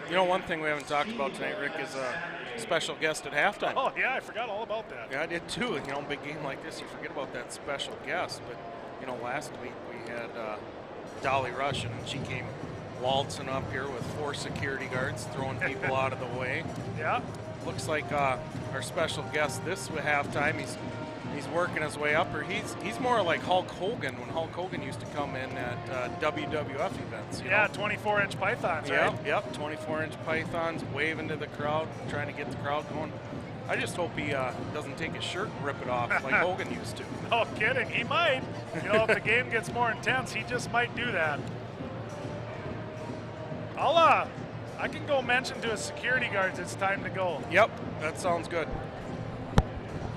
You know, one thing we haven't talked about tonight, Rick, is a special guest at halftime. Oh yeah, I forgot all about that. Yeah, I did too. You know, big game like this, you forget about that special guest. But you know, last week we had Dolly Russian, and she came waltzing up here with 4 security guards, throwing people out of the way. Yeah. Looks like our special guest this halftime, he's working his way up, or he's more like Hulk Hogan when Hulk Hogan used to come in at WWF events. You know? 24-inch pythons, right? Yep, 24-inch pythons, waving to the crowd, trying to get the crowd going. I just hope he doesn't take his shirt and rip it off like Hogan used to. No kidding, he might. You know, if the game gets more intense, he just might do that. I can go mention to his security guards it's time to go. Yep, that sounds good.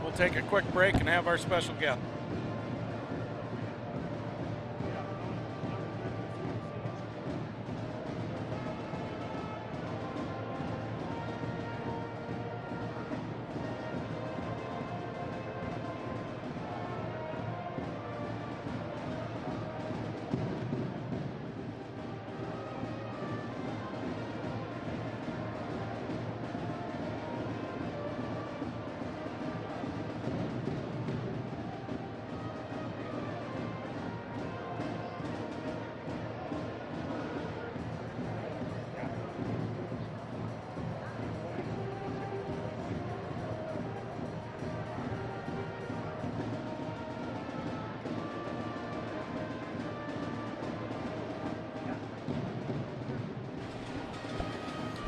We'll take a quick break and have our special guest.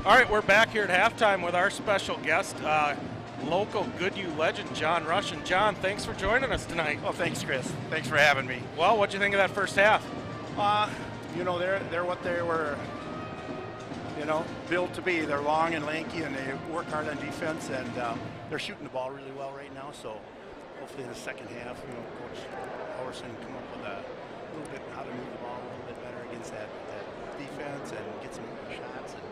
All right, we're back here at halftime with our special guest, local Goodhue legend, John Russian. John, thanks for joining us tonight. Well, thanks, Chris. Thanks for having me. Well, what'd you think of that first half? You know, they're what they were, you know, built to be. They're long and lanky, and they work hard on defense, and they're shooting the ball really well right now. So hopefully in the second half, you know, Coach Howerson come up with a little bit how to move the ball a little bit better against that defense and get some shots. And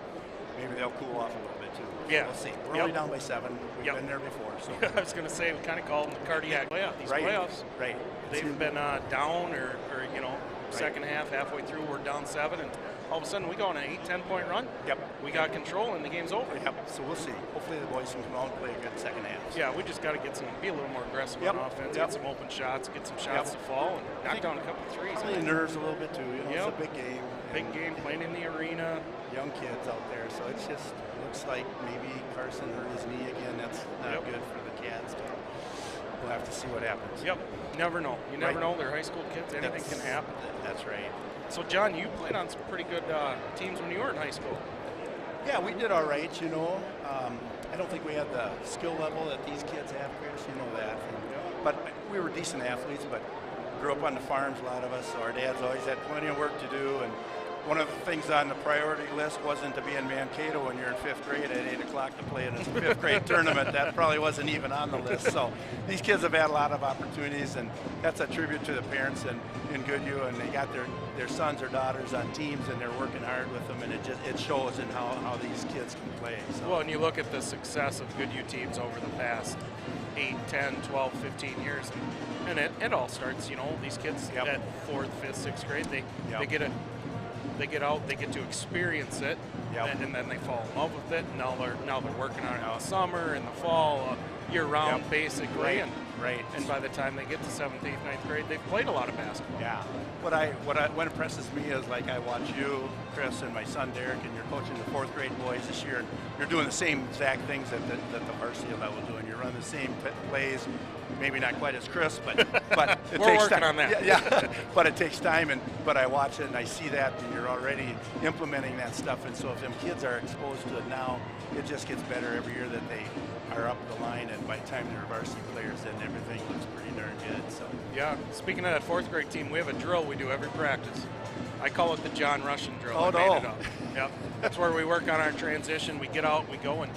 maybe they'll cool off a little bit too. Yeah, we'll see. We're only down by 7. We've been there before. So I was going to say we kind of call them the cardiac playoff. These playoffs, right? They've been down or you know, second half, halfway through, we're down 7, and all of a sudden we go on an 8-10 point run. Yep. We got control and the game's over. Yep. So we'll see. Hopefully the boys can come out and play a good second half. Yeah, we just got to be a little more aggressive on offense, get some open shots, get some shots to fall, and knock down a couple of threes. Probably nerves a little bit too. You know, it's a big game. Big game, playing in the arena. Young kids out there, so it's just looks like maybe Carson hurt his knee again. That's not good for the Cats. We'll have to see what happens. Yep. Never know. You never know. They're high school kids. Anything can happen. That's right. So, John, you played on some pretty good teams when you were in high school. Yeah, we did all right, you know. I don't think we had the skill level that these kids have, Chris. You know that. But we were decent athletes, but grew up on the farms, a lot of us. So our dads always had plenty of work to do, and one of the things on the priority list wasn't to be in Mankato when you're in 5th grade at 8 o'clock to play in a 5th grade tournament. That probably wasn't even on the list. So these kids have had a lot of opportunities, and that's a tribute to the parents in Goodhue, and they got their sons or daughters on teams, and they're working hard with them, and it shows in how these kids can play. So. Well, and you look at the success of Goodhue teams over the past 8, 10, 12, 15 years, and it all starts, these kids at 4th, 5th, 6th grade, they get out, they get to experience it, and then they fall in love with it. And now they're working on it in the summer, in the fall, year round, basically. Right. And by the time they get to 7th, 8th, 9th grade, they've played a lot of basketball. Yeah. What impresses me is, like, I watch you, Chris, and my son Derek, and you're coaching the 4th grade boys this year, and you're doing the same exact things that the varsity level doing. You're running the same plays, maybe not quite as Chris, but it We're takes working time. on that. Yeah. But it takes time, but I watch it and I see that, and you're already implementing that stuff. And so if them kids are exposed to it now, it just gets better every year that they are up the line, and by the time they're varsity players, then everything looks pretty darn good. So yeah. Speaking of that 4th grade team, we have a drill we do every practice. I call it the John Russian drill. Oh, I no. made it up. Yep. That's where we work on our transition. We get out, we go, and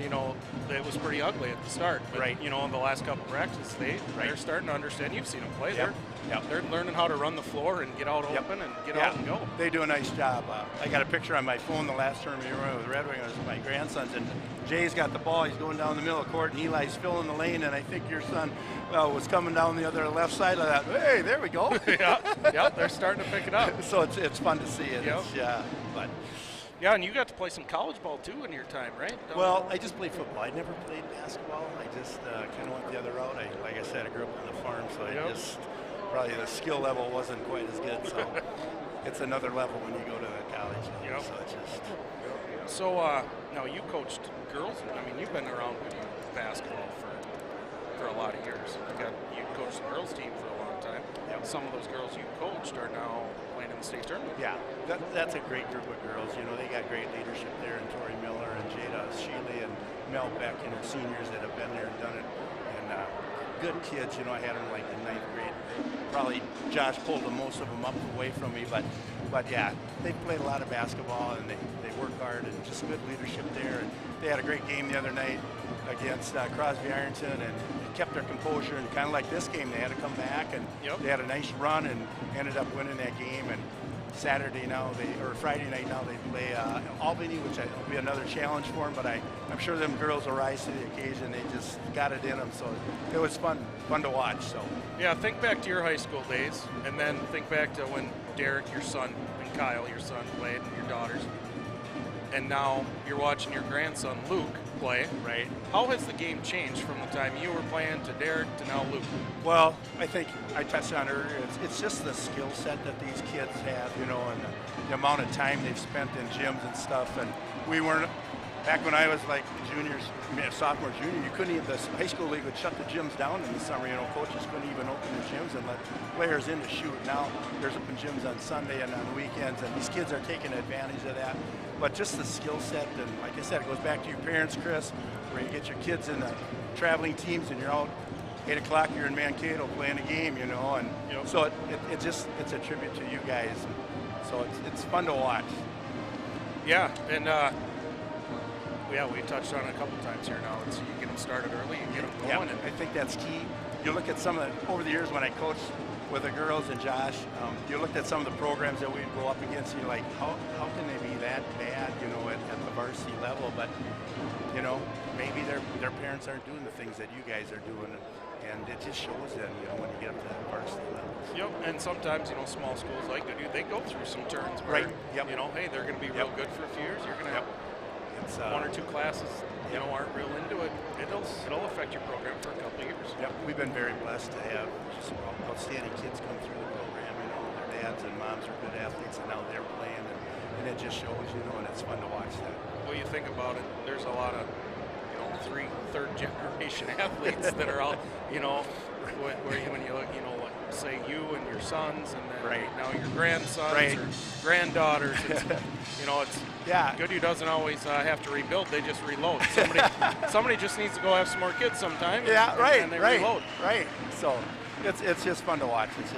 it was pretty ugly at the start. But, in the last couple practices, they're starting to understand. You've seen them play. They're learning how to run the floor and get out open and get out and go. They do a nice job. I got a picture on my phone the last tournament we were with Red Wings, my grandsons, and Jay's got the ball. He's going down the middle of the court, and Eli's filling the lane, and I think your son was coming down the other left side of that. Hey, there we go. They're starting to pick it up. So it's fun to see it. Yeah, and you got to play some college ball too in your time, right? Well, I just played football. I never played basketball. I just kind of went the other route. Like I said, I grew up on the farm, so I just probably the skill level wasn't quite as good. So it's another level when you go to the college level. So it's just. So now you coached girls. I mean, you've been around with basketball for a lot of years. You coached the girls team for a long time. Some of those girls you coached are now playing in the state tournament. Yeah, that's a great group of girls. They got great leadership there, and Tori Miller and Jada Sheely and Mel Beck, seniors that have been there and done it. And good kids. I had them like in 9th grade. Probably Josh pulled most of them up away from me, but yeah, they played a lot of basketball, and they work hard, and just good leadership there. And they had a great game the other night against Crosby Ironton, and kept their composure, and kind of like this game, they had to come back, and they had a nice run and ended up winning that game. And Friday night now they play Albany, which will be another challenge for them, but I'm sure them girls will rise to the occasion. They just got it in them, so it was fun to watch. So yeah, think back to your high school days, and then think back to when Derek, your son, and Kyle, your son, played, and your daughters, and now you're watching your grandson Luke play. Right. How has the game changed from the time you were playing to Derek to now Luke? Well, I think I touched on earlier, it's just the skill set that these kids have, and the amount of time they've spent in gyms and stuff. And we weren't, back when I was like sophomore, junior, you couldn't even, the high school league would shut the gyms down in the summer. Coaches couldn't even open the gyms and let players in to shoot. Now there's open gyms on Sunday and on weekends, and these kids are taking advantage of that. But just the skill set, and like I said, it goes back to your parents, Chris, where you get your kids in the traveling teams, and you're out 8 o'clock, you're in Mankato playing a game, and so it's a tribute to you guys. So it's fun to watch. Yeah, and we touched on it a couple times here now. You get them started early, you get them going. Yeah, I think that's key. You look at some of over the years when I coached with the girls and Josh, you looked at some of the programs that we'd go up against, and you're like, how can they be that bad, at the varsity level? But, maybe their parents aren't doing the things that you guys are doing, and it just shows them, when you get up to the varsity level. Yep, and sometimes, small schools like Goodhue, they go through some turns where, hey, they're going to be real good for a few years. You're going to have one or two classes, aren't real into it. It'll affect your program for a couple of years. Yep, we've been very blessed to have just outstanding kids come through the program. Their dads and moms are good athletes, and now they're playing, and it just shows, and it's fun to watch that. Well, you think about it, there's a lot of, third generation athletes that are out, when you look, like, say you and your sons, and then now your grandsons or granddaughters. Goodhue doesn't always have to rebuild; they just reload. Somebody just needs to go have some more kids sometime. Yeah, and they reload. Right. So It's just fun to watch. It's a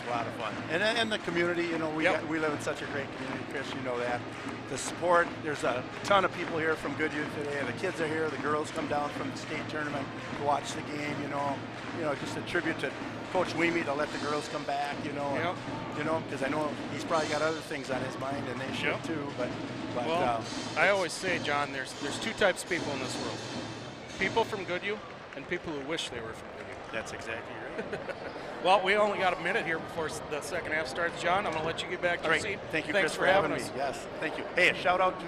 lot of fun. And the community, you know, we live in such a great community, Chris. You know that. The support. There's a ton of people here from Goodhue today. The kids are here. The girls come down from the state tournament to watch the game. You know, just a tribute to Coach Weemy to let the girls come back. You know, you know, because I know he's probably got other things on his mind, and they should too. But well, I always say, John, there's two types of people in this world: people from Goodhue and people who wish they were from Goodhue. That's exactly right. Well, we only got a minute here before the second half starts, John. I'm going to let you get back to your seat. Thank you, Thanks Chris, for having me. us. Yes, thank you. Hey, a shout out to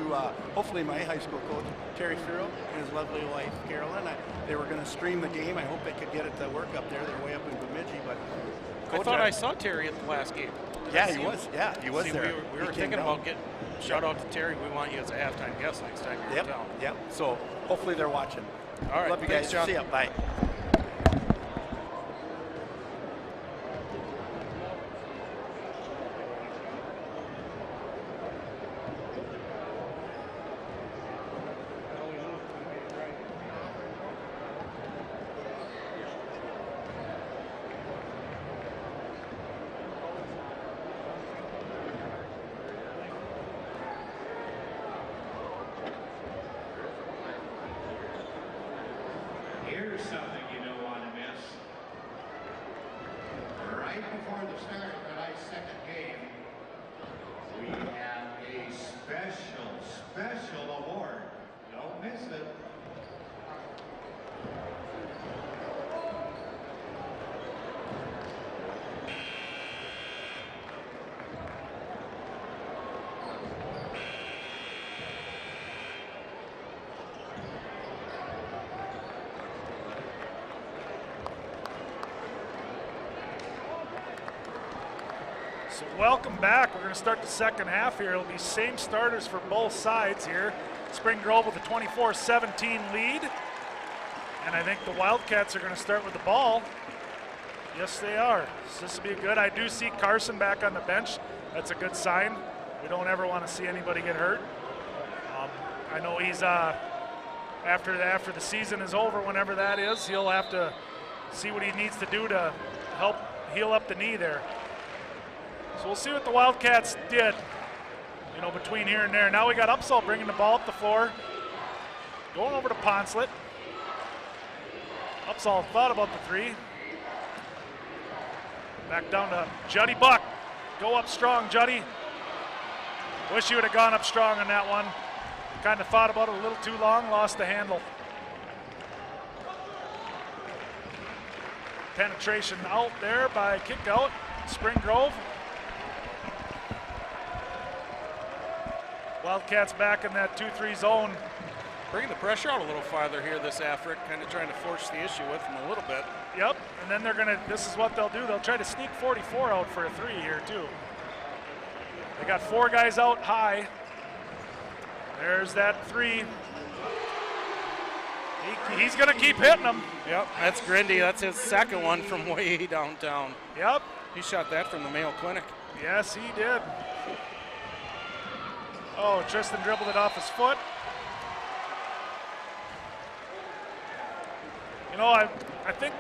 hopefully my high school coach, Terry Farrell, and his lovely wife, Carolyn. They were going to stream the game. I hope they could get it to work up there. They're way up in Bemidji, but I thought I saw Terry at the last game. Yeah, he was. Yeah, he was there. We were thinking about getting shout out to Terry. We want you as a halftime guest next time you're in town. Yep. So hopefully they're watching. All right. Love you guys. John. See ya. Bye. Here's something you don't want to miss. Right before the start of tonight's second game, we have a special award. Don't miss it. So welcome back. We're going to start the second half here. It'll be same starters for both sides here. Spring Grove with a 24-17 lead. And I think the Wildcats are going to start with the ball. Yes, they are. So this will be good. I do see Carson back on the bench. That's a good sign. We don't ever want to see anybody get hurt. I know he's after the season is over, whenever that is, he'll have to see what he needs to do to help heal up the knee there. So we'll see what the Wildcats did, you know, between here and there. Now we got Upsall bringing the ball up the floor, going over to Poncelet. Upsall thought about the three. Back down to Juddy Buck. Go up strong, Juddy. Wish you would have gone up strong on that one. Kind of thought about it a little too long, lost the handle. Penetration out there by kick out, Spring Grove. Wildcats back in that 2-3 zone. Bringing the pressure out a little farther here this effort, kind of trying to force the issue with them a little bit. Yep, and then they're gonna, this is what they'll do. They'll try to sneak 44 out for a three here too. They got four guys out high. There's that three. He's gonna keep hitting them. Yep, that's Grindy. That's his second one from way downtown. Yep. He shot that from the Mayo Clinic. Yes, he did. Oh, Tristan dribbled it off his foot. You know, I think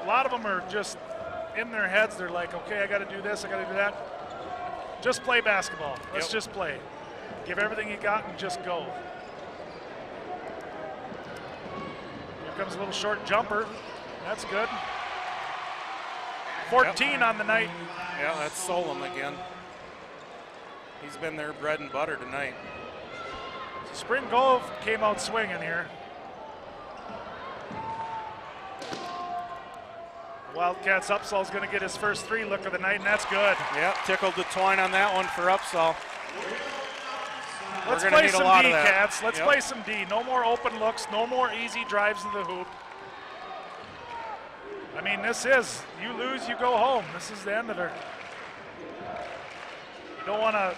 a lot of them are just in their heads. They're like, okay, I got to do this, I got to do that. Just play basketball. Let's just play. Give everything you got and just go. Here comes a little short jumper. That's good. 14 on the night. Yeah, that's Solom again. He's been their bread and butter tonight. Spring Grove came out swinging here. Wildcats Upsall's going to get his first three look of the night, and that's good. Yep, tickled the twine on that one for Upsall. Let's play some D, Cats. Let's play some D. No more open looks, no more easy drives to the hoop. I mean, this is, you lose, you go home. This is the end of it. You don't want to,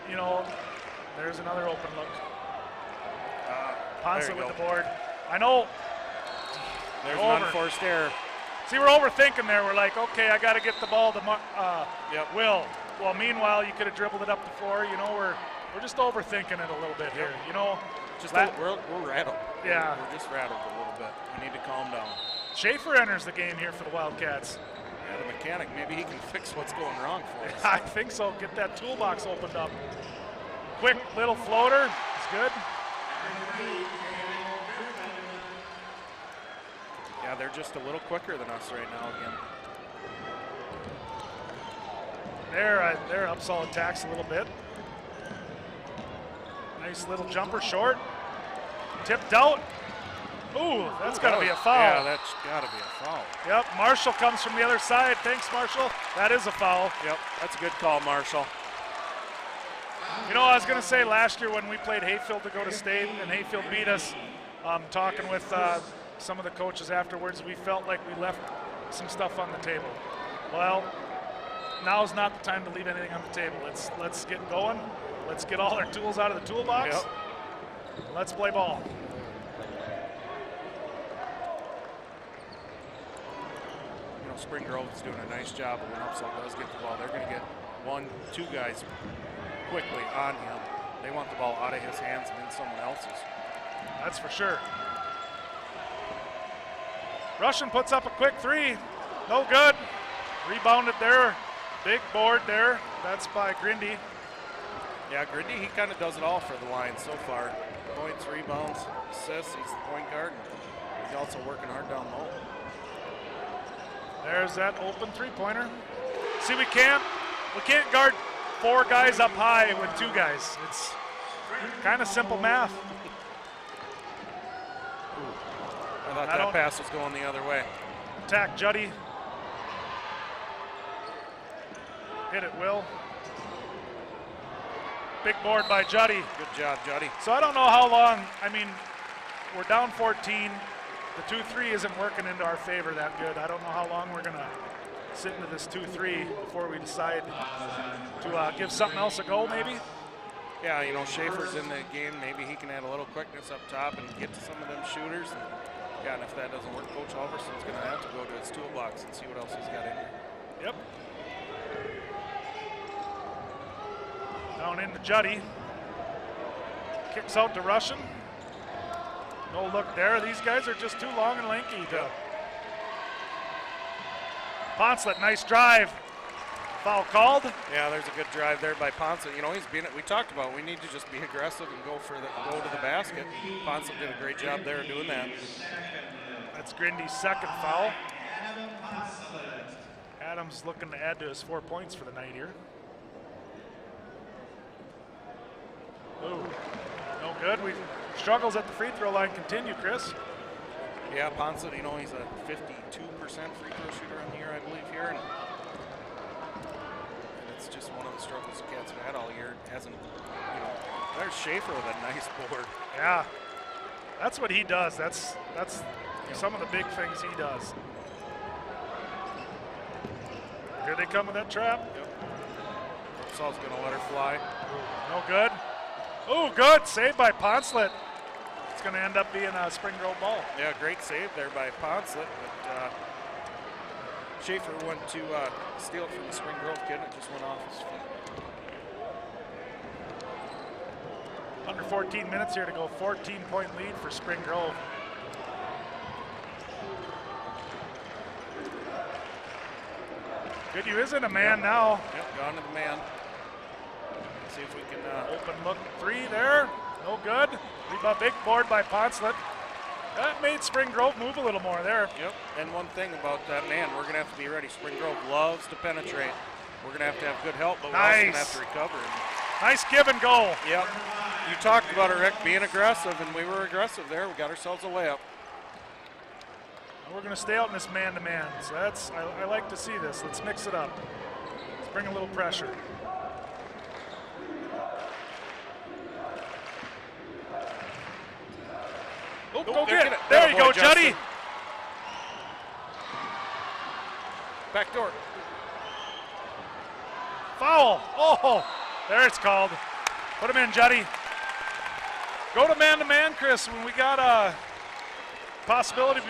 you know, there's another open look. Poncelet with the board. I know. There's an unforced error. See, we're overthinking there. We're like, okay, I got to get the ball to Will. Well, meanwhile, you could have dribbled it up the floor. You know, we're just overthinking it a little bit here. You know, just we're rattled. Yeah, we're just rattled a little bit. We need to calm down. Schaefer enters the game here for the Wildcats. Yeah, the mechanic, maybe he can fix what's going wrong for us. I think so. Get that toolbox opened up. Quick little floater. It's good. Yeah, they're just a little quicker than us right now again. They're up solid tacks a little bit. Nice little jumper short. Tipped out. Ooh, that's got to be a foul. Yeah, that's got to be a foul. Yep, Marshall comes from the other side. Thanks, Marshall. That is a foul. Yep, that's a good call, Marshall. You know, I was going to say last year when we played Hayfield to go to state and Hayfield beat us, talking with some of the coaches afterwards, we felt like we left some stuff on the table. Well, now's not the time to leave anything on the table. Let's get going. Let's get all our tools out of the toolbox. Yep. Let's play ball. You know, Spring Grove is doing a nice job, but when Upsall does get the ball, they're going to get 1, 2 guys quickly on him. They want the ball out of his hands and in someone else's. That's for sure. Russian puts up a quick 3. No good. Rebounded there. Big board there. That's by Grindy. Yeah, Grindy, he kind of does it all for the Lions so far. Points, rebounds, assists. He's the point guard. He's also working hard down low. There's that open three-pointer. See, we can't guard 4 guys up high with 2 guys. It's kind of simple math. I thought that pass was going the other way. Attack Juddy. Hit it, Will. Big board by Juddy. Good job, Juddy. So I don't know how long, I mean, we're down 14. The 2-3 isn't working into our favor that good. I don't know how long we're going to sit into this 2-3 before we decide to give something else a go, maybe. Yeah, you know, Schaefer's in the game. Maybe he can add a little quickness up top and get to some of them shooters. And, yeah, and if that doesn't work, Coach Halverson's going to have to go to his toolbox and see what else he's got in there. Yep. Down into Juddy. Kicks out to Russian. No look there. These guys are just too long and lanky. Poncelet, nice drive. Foul called. Yeah, there's a good drive there by Poncelet. You know, we talked about we need to just be aggressive and go to the basket. Poncelet did a great job there doing that. That's Grindy's second foul. Adams looking to add to his 4 points for the night here. Ooh, no good. Struggles at the free throw line continue, Chris. Yeah, Poncelet, you know, he's a 52% free throw shooter on the year, I believe, here. And it's just one of the struggles the Cats have had all year. Hasn't, you know, there's Schaefer with a nice board. Yeah, that's what he does. That's some of the big things he does. Here they come with that trap. Yep. Upsall's going to let her fly. No good. Oh, good. Saved by Poncelet. It's going to end up being a Spring Grove ball. Yeah, great save there by Poncelet. But Schaefer went to steal it from the Spring Grove kid, and it just went off his feet. Under 14 minutes here to go. 14-point lead for Spring Grove. Goodhue is in a man now. Yep, gone to the man. See if we can open look 3 there. No good. Rebound, big board by Poncelet. That made Spring Grove move a little more there. Yep. And one thing about that man, we're going to have to be ready. Spring Grove loves to penetrate. We're going to have good help, but we're also going to have to recover. Nice give and go. Yep. You talked about it, Rick, being aggressive, and we were aggressive there. We got ourselves a layup. We're going to stay out in this man-to-man. So I like to see this. Let's mix it up. Let's bring a little pressure. Oh, go get it. There you go, Juddy. Back door. Foul. Oh, there it's called. Put him in, Juddy. Go to man-to-man, Chris, when we got a possibility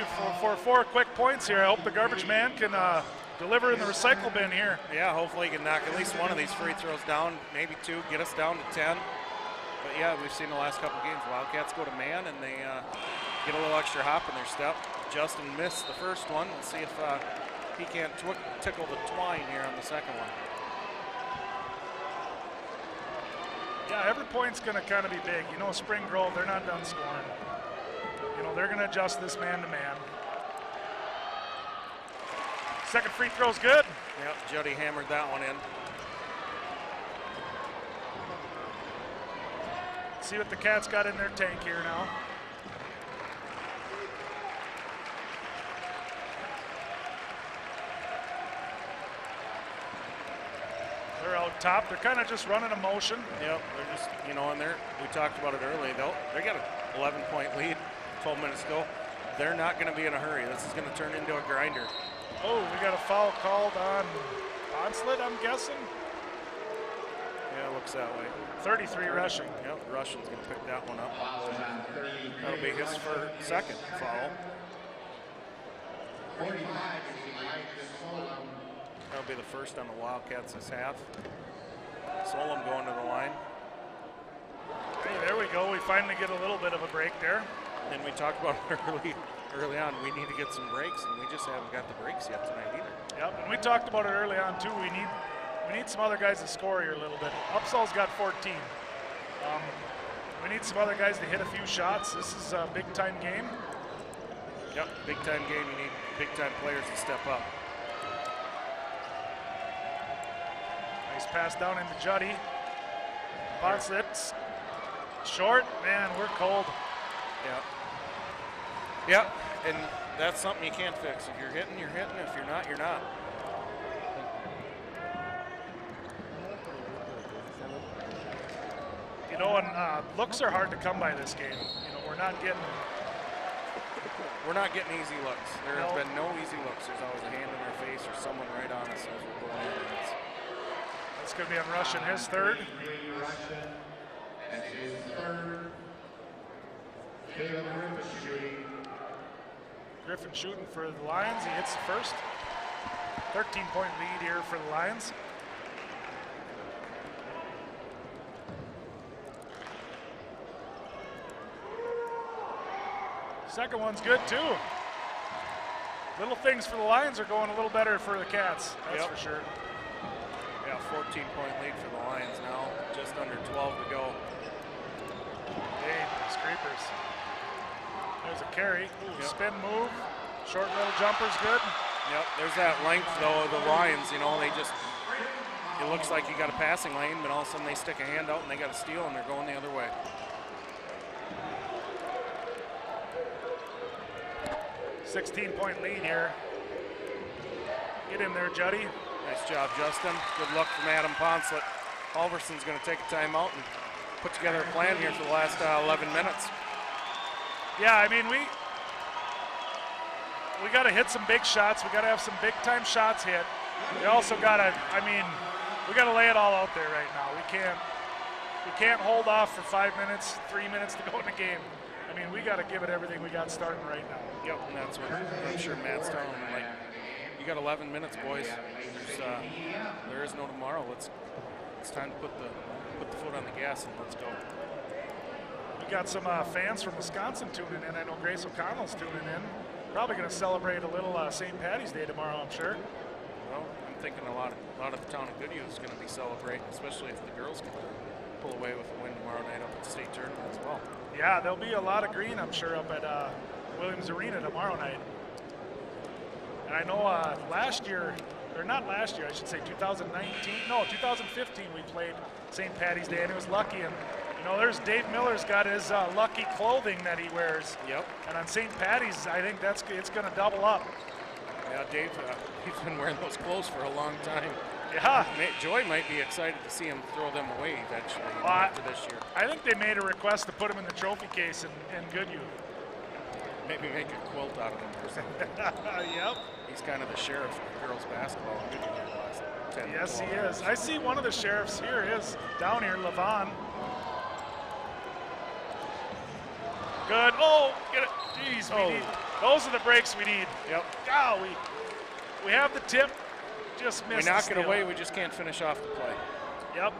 for 4 quick points here. I hope the garbage man can deliver in the recycle bin here. Yeah, hopefully he can knock at least one of these free throws down, maybe 2, get us down to 10. But yeah, we've seen the last couple games, Wildcats go to man and they get a little extra hop in their step. Justin missed the first one. We'll see if he can't tickle the twine here on the second one. Yeah, every point's going to kind of be big. You know, Spring Grove, they're not done scoring. You know, they're going to adjust this man-to-man. Second free throw's good. Yep, Jody hammered that one in. See what the Cats got in their tank here now. They're out top. They're kind of just running a motion. Yep, they're just, you know, and we talked about it earlier. They got an 11-point lead, 12 minutes to go. They're not going to be in a hurry. This is going to turn into a grinder. Oh, we got a foul called on Onslet, I'm guessing. Yeah, it looks that way. 33 rushing. Yep, Russian's going to pick that one up. That'll be his second foul. 45 is behind Solom. That'll be the first on the Wildcats this half. Solom going to the line. Hey, there we go. We finally get a little bit of a break there. And we talked about early on, we need to get some breaks, and we just haven't got the breaks yet tonight either. Yep, and we talked about it early on too. We need some other guys to score here a little bit. Upsall's got 14. We need some other guys to hit a few shots. This is a big-time game. Yep, big-time game. You need big-time players to step up. Nice pass down into Juddy. Bonslitz. Short. Man, we're cold. Yeah. Yeah, and that's something you can't fix. If you're hitting, you're hitting. If you're not, you're not. You know, and looks are hard to come by this game. You know, we're not getting easy looks. There have been no easy looks. There's always a hand in our face or someone right on us as we're going in. It's going to be on Russian, his third. Russian, that's his third. Caleb Griffin shooting. Griffin shooting for the Lions. He hits the first. 13-point lead here for the Lions. Second one's good too. Little things for the Lions are going a little better for the Cats, that's for sure. Yeah, 14-point lead for the Lions now. Just under 12 to go. Hey, scrapers. There's a carry. Spin move. Short little jumper's good. Yep, there's that length though of the Lions. You know, it looks like you got a passing lane, but all of a sudden they stick a hand out and they got a steal and they're going the other way. 16-point lead here. Get in there, Juddy. Nice job, Justin. Good luck from Adam Ponslet. Halverson's going to take a timeout and put together a plan here for the last 11 minutes. Yeah, I mean, we got to hit some big shots. We got to have some big-time shots hit. We also got to, we got to lay it all out there right now. We can't hold off for 5 minutes, 3 minutes to go in the game. I mean, we got to give it everything we got starting right now. Yep, and that's what I'm sure Matt's telling them. Like, you got 11 minutes, boys. There is no tomorrow. It's time to put the foot on the gas and let's go. We got some fans from Wisconsin tuning in. I know Grace O'Connell's tuning in. Probably going to celebrate a little St. Patty's Day tomorrow, I'm sure. Well, I'm thinking a lot of the town of Goodhue is going to be celebrating, especially if the girls can pull away with a win tomorrow night up at the state tournament as well. Yeah, there'll be a lot of green, I'm sure, up at Williams Arena tomorrow night. And I know last year, or not last year, I should say 2015, we played St. Patty's Day, and it was lucky. And you know, there's Dave Miller's got his lucky clothing that he wears. Yep. And on St. Patty's, I think it's going to double up. Yeah, Dave, he's been wearing those clothes for a long time. Yeah. Joy might be excited to see him throw them away eventually after this year. I think they made a request to put him in the trophy case in Goodhue. Maybe make a quilt out of him or something. Yep. He's kind of the sheriff of girls basketball in Goodhue the last 10 Yes, he 12 is. I see one of the sheriffs here is down here, Levon. Good. Oh, get it. Jeez, those are the breaks we need. Yep. Oh, we have the tip. Just missed. We knock it away. We just can't finish off the play. Yep.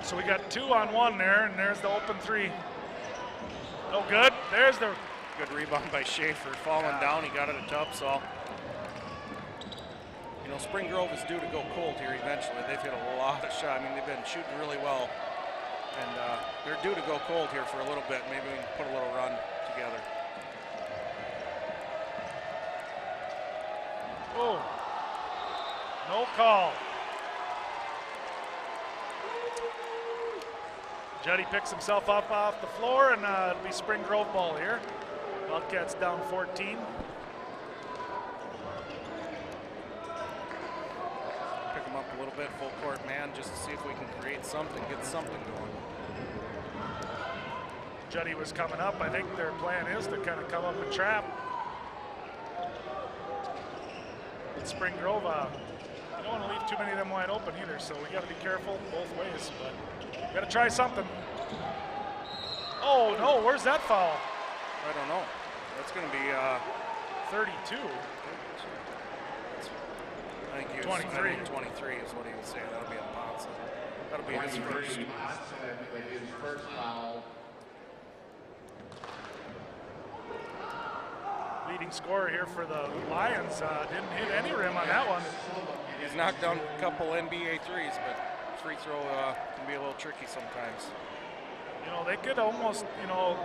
So we got 2-on-1 there, and there's the open three. No good. There's the good rebound by Schaefer. Falling down, he got it to Upsall. You know, Spring Grove is due to go cold here eventually. They've hit a lot of shots. I mean, they've been shooting really well. And they're due to go cold here for a little bit. Maybe we can put a little run together. Oh, no call. Juddy picks himself up off the floor, and it'll be Spring Grove ball here. Wildcats down 14. Pick them up a little bit, full court man, just to see if we can create something, get something going. Juddy was coming up. I think their plan is to kind of come up and trap. But Spring Grove, you don't want to leave too many of them wide open either, so we got to be careful both ways. But got to try something. Oh no, where's that foul? I don't know. That's going to be 32. I think he was 23. 23 is what he was saying. That'll be a Ponce. That'll be his first. His first foul. Leading scorer here for the Lions didn't hit any rim on that one. He's knocked down a couple NBA threes, but free throw can be a little tricky sometimes. You know, they could almost, you know,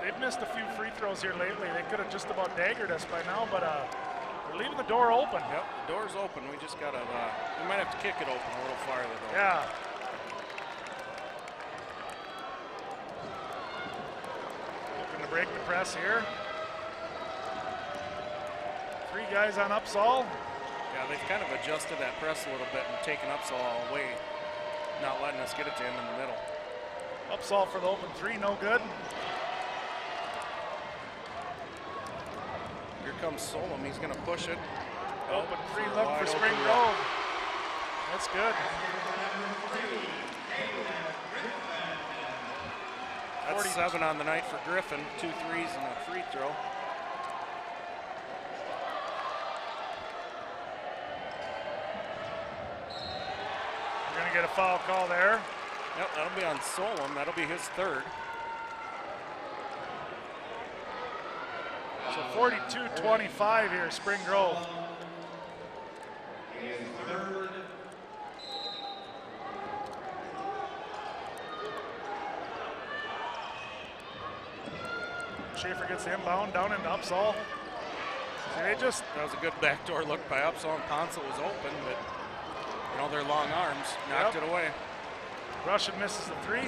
they've missed a few free throws here lately. They could have just about daggered us by now, but they're leaving the door open. Yep, the door's open. We just gotta, we might have to kick it open a little farther though. Yeah. Looking to break the press here. 3 guys on Upsall. Yeah, they've kind of adjusted that press a little bit and taken Upsall away, not letting us get it to him in the middle. Upsall for the open 3, no good. Here comes Solom, he's gonna push it. Open 3 left for Wide Spring open. Grove. That's good. That's 7 on the night for Griffin, 2 threes and a free throw. We're gonna get a foul call there. Yep, that'll be on Solom. That'll be his 3rd. So 42-25 here, Spring Grove. His third. Schaefer gets the inbound down into Upsall. See, they just, That was a good backdoor look by Upsall, and Ponce was open, but you know, their long arms knocked it away. Russian misses the 3.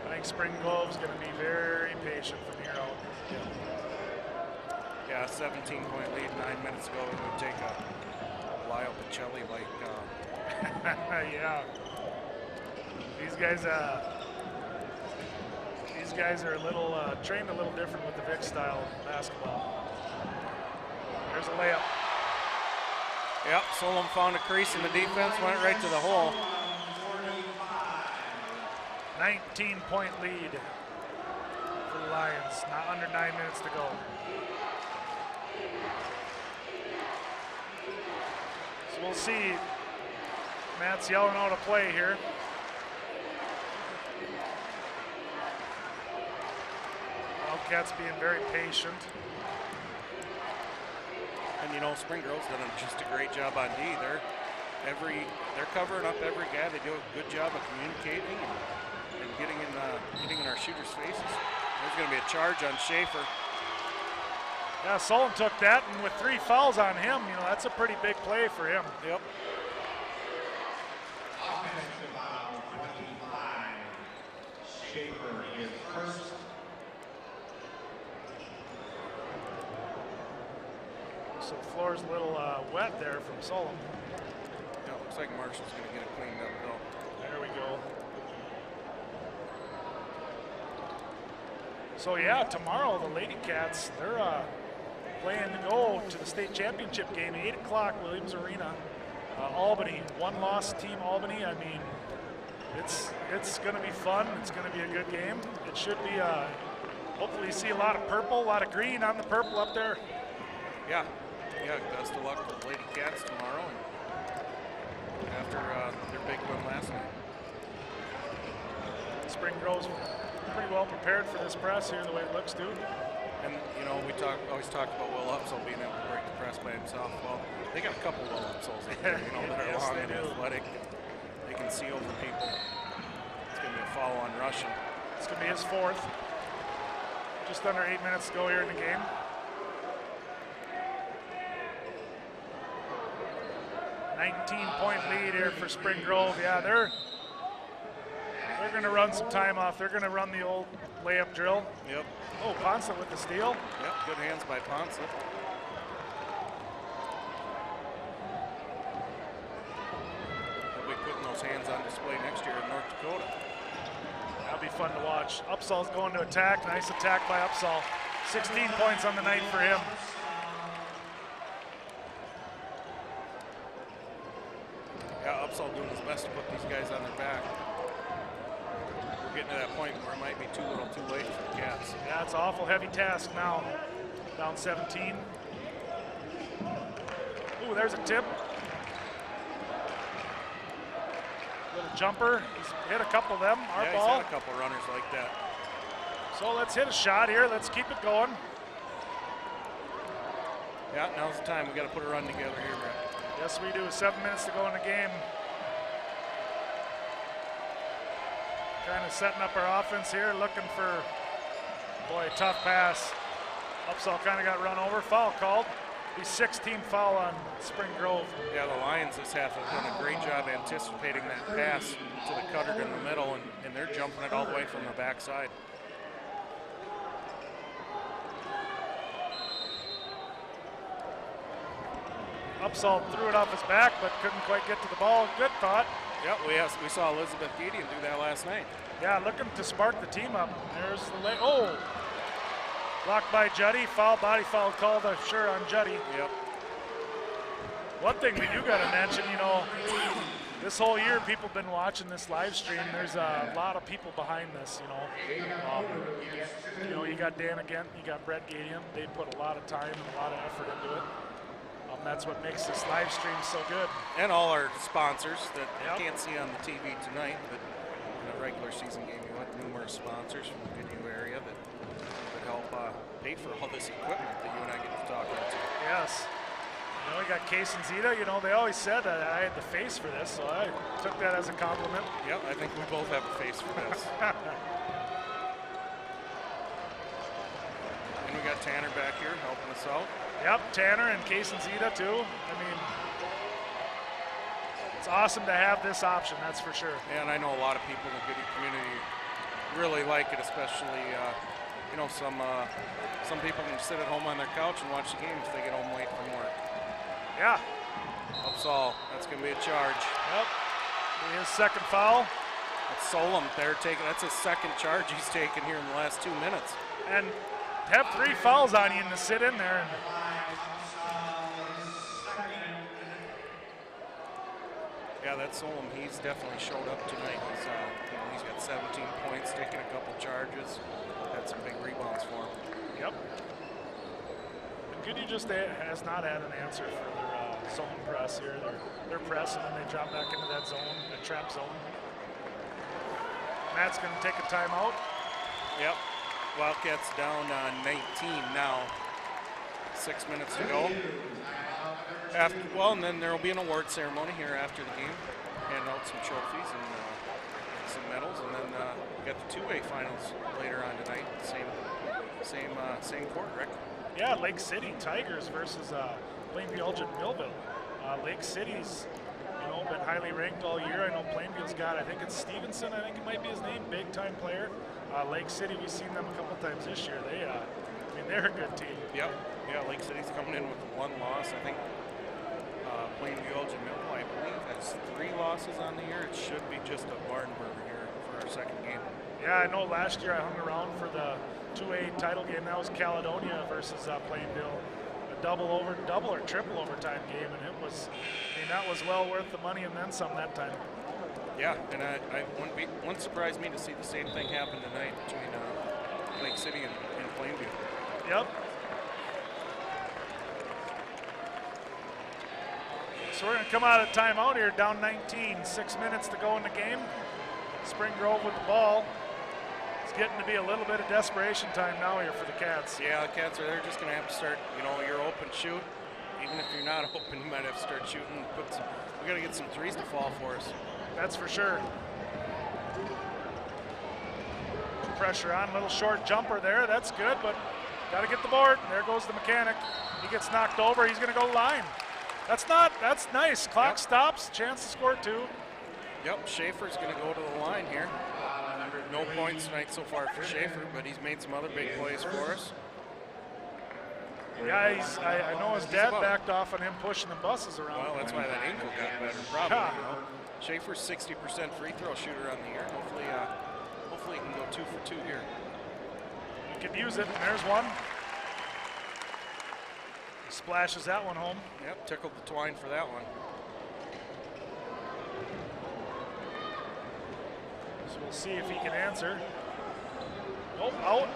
I think Spring Grove's going to be very patient from here out. Yeah, 17-point lead 9 minutes ago. It would take a Lyle Pacelli like. Yeah. These guys are a little trained a little different with the Vic style basketball. There's a layup. Yep, Solom found a crease in the defense, went right to the hole. 19-point lead for the Lions. Not under 9 minutes to go. So we'll see. Matt's yelling out a play here. Wildcats being very patient. And you know, Spring Grove's done just a great job on D. They're covering up every guy. They do a good job of communicating and getting in our shooters' faces. There's going to be a charge on Schaefer. Yeah, Solon took that, and with 3 fouls on him, you know, that's a pretty big play for him. Yep. Offensive foul 25. Schaefer is first. So the floor's a little wet there from Solon. Yeah, looks like Marshall's going to get it cleaned up though. There we go. So yeah, tomorrow the Lady Cats, they're playing to go to the state championship game, 8 o'clock, Williams Arena. Albany, 1-loss team Albany. I mean, it's going to be fun. It's going to be a good game. It should be, hopefully you see a lot of purple, a lot of green on the purple up there. Yeah, best of luck to the Lady Cats tomorrow. And after their big win last night. Spring Grove's pretty well prepared for this press here, the way it looks, too. And, you know, we always talk about Will Upsall being able to break the press by himself. Well, they got a couple Will Upsalls in there, you know, that are Yes, long they and do. athletic. They can see over people. It's going to be a foul on Russian. It's going to be his 4th. Just under 8 minutes to go here in the game. $19-point lead here for Spring Grove. Yeah, they're going to run some time off. They're going to run the old layup drill. Yep. Oh, Ponsa with the steal. Yep, good hands by Ponsa. They'll be putting those hands on display next year in North Dakota. That'll be fun to watch. Upsall's going to attack. Nice attack by Upsall. 16 points on the night for him. Yeah, Upsall doing his best to put these guys on their back. We're getting to that point where it might be too little too late for the Cats. Yeah, it's an awful heavy task now. Down 17. Ooh, there's a tip. Little jumper. He's hit a couple of them. Our yeah, ball. he's had a couple runners like that. So let's hit a shot here. Let's keep it going. Yeah, now's the time. We got to put a run together here, Brett. Yes, we do. 7 minutes to go in the game. Kind of setting up our offense here, looking for, boy, a tough pass. Upsall kind of got run over. Foul called. The 16th foul on Spring Grove. Yeah, the Lions this half have done a great job anticipating that pass to the cutter in the middle, and they're jumping it all the way from the backside. Upsall threw it off his back, but couldn't quite get to the ball. Good thought. Yep, we saw Elizabeth Gideon do that last night. Yeah, looking to spark the team up. There's the leg. Oh! Blocked by Juddy. Foul, body foul called, I'm sure, on Juddy. Yep. One thing we do got to mention, you know, this whole year people have been watching this live stream. There's a lot of people behind this, you know. You got Dan again, you got Brett Gideon. They put a lot of time and a lot of effort into it. That's what makes this live stream so good. And all our sponsors that Yep. you can't see on the TV tonight, but in a regular season game, you want numerous sponsors from the Goodhue area that would help pay for all this equipment that you and I get to talk about. Yes. You know, we got Case and Zeta. You know, they always said that I had the face for this, so I took that as a compliment. Yep, I think we both have a face for this. And we got Tanner back here helping us out. Yep, Tanner and Case and Zeta too. I mean, it's awesome to have this option, that's for sure. And I know a lot of people in the Goodhue community really like it, especially, you know, some people can sit at home on their couch and watch the game if they get home late from work. Yeah. Upsall, that's going to be a charge. Yep. His second foul. That's Solom there taking, that's his second charge he's taken here in the last 2 minutes. And have 3 fouls on you and to sit in there. Yeah, that's Solom. He's definitely showed up tonight. He's, you know, he's got 17 points, taking a couple charges, had some big rebounds for him. Yep. And Goodhue just has not had an answer for their zone press here. They're pressing and they drop back into that zone, that trap zone. Matt's going to take a timeout. Yep. Wildcats down 19 now. 6 minutes to go. And then there will be an award ceremony here after the game. Hand out some trophies and some medals, and then we got the two-way finals later on tonight. Same court, Rick. Yeah, Lake City Tigers versus Plainfield and Millville. Lake City's, you know, been highly ranked all year. I know Plainfield's got, I think it's Stevenson, I think it might be his name, big-time player. Lake City, we've seen them a couple times this year. They, I mean, they're a good team. Yep. Yeah, Lake City's coming in with 1 loss. I think Plainfield and Millville, I believe, has 3 losses on the year. It should be just a barn burner here for our second game. Yeah, I know last year I hung around for the 2A title game. That was Caledonia versus Plainville. A double or triple overtime game, and it was, I mean, that was well worth the money and then some that time. Yeah, and I wouldn't surprise me to see the same thing happen tonight between Lake City and Plainview. Yep. So we're going to come out of timeout here, down 19, 6 minutes to go in the game. Spring Grove with the ball. It's getting to be a little bit of desperation time now here for the Cats. Yeah, the Cats they're just going to have to start, you're open, shoot. Even if you're not open, you might have to start shooting. We got to get some threes to fall for us. That's for sure. Pressure on, little short jumper there. That's good, but got to get the board. There goes the mechanic. He gets knocked over. He's going to go line. That's nice. Clock stops. Chance to score 2. Yep, Schaefer's going to go to the line here. No points tonight so far for Schaefer, but he's made some other big plays for us. Yeah, I know his dad backed off on him pushing the buses around. Well, that's why that ankle got better, probably. Schaefer's 60% free throw shooter on the year. Hopefully he can go 2 for 2 here. He could use it, and there's one. Splashes that one home. Yep, tickled the twine for that one. So we'll see if he can answer. Oh, out.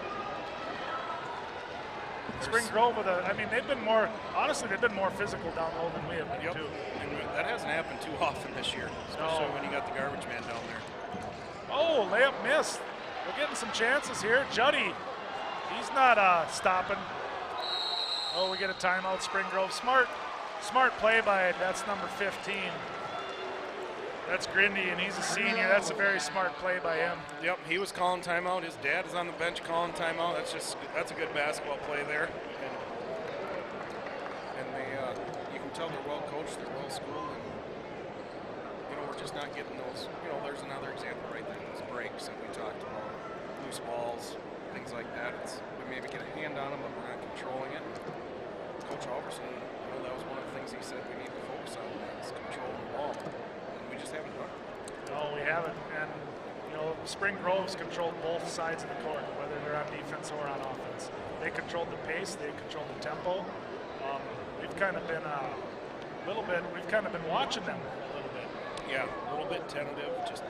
Spring Grove they've been more physical down low than we have been too. And that hasn't happened too often this year, especially when you got the garbage man down there. Oh, layup missed. We're getting some chances here. Juddy, he's not stopping. Oh, we get a timeout, Spring Grove. Smart play by, that's number 15. That's Grindy, and he's a senior. That's a very smart play by him. Yep, he was calling timeout. His dad is on the bench calling timeout. That's a good basketball play there. And you can tell they're well coached, they're well schooled, and we're just not getting those. There's another example right there. Those breaks that we talked about, loose balls, things like that. We maybe get a hand on them, but we're not controlling it. Coach Alverson, that was one of the things he said we need to focus on is controlling the ball. We just haven't done it. No, we haven't. And, Spring Grove's controlled both sides of the court, whether they're on defense or on offense. They controlled the pace, they controlled the tempo. We've kind of been we've kind of been watching them a little bit. Yeah, a little bit tentative, just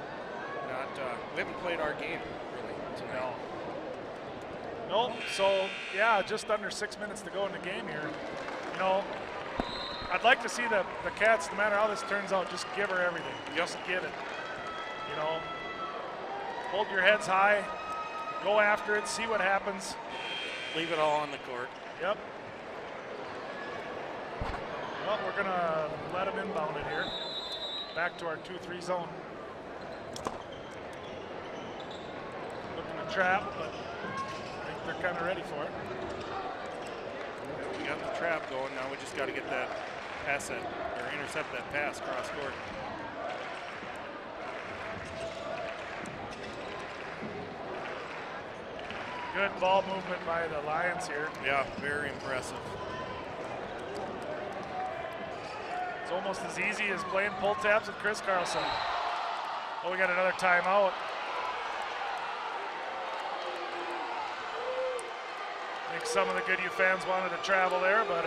not, we haven't played our game, really, tonight. No, so, yeah, just under 6 minutes to go in the game here. I'd like to see the Cats, no matter how this turns out, just give her everything. Just give it. Hold your heads high, go after it, see what happens. Leave it all on the court. Yep. Well, we're going to let them inbound it here. Back to our 2-3 zone. Looking to trap, but I think they're kind of ready for it. Yeah, we got the trap going. Now we just got to get that pass it, or intercept that pass cross court. Good ball movement by the Lions here. Yeah, very impressive. It's almost as easy as playing pull tabs with Chris Carlson. Oh, we got another timeout. I think some of the Goodhue fans wanted to travel there, but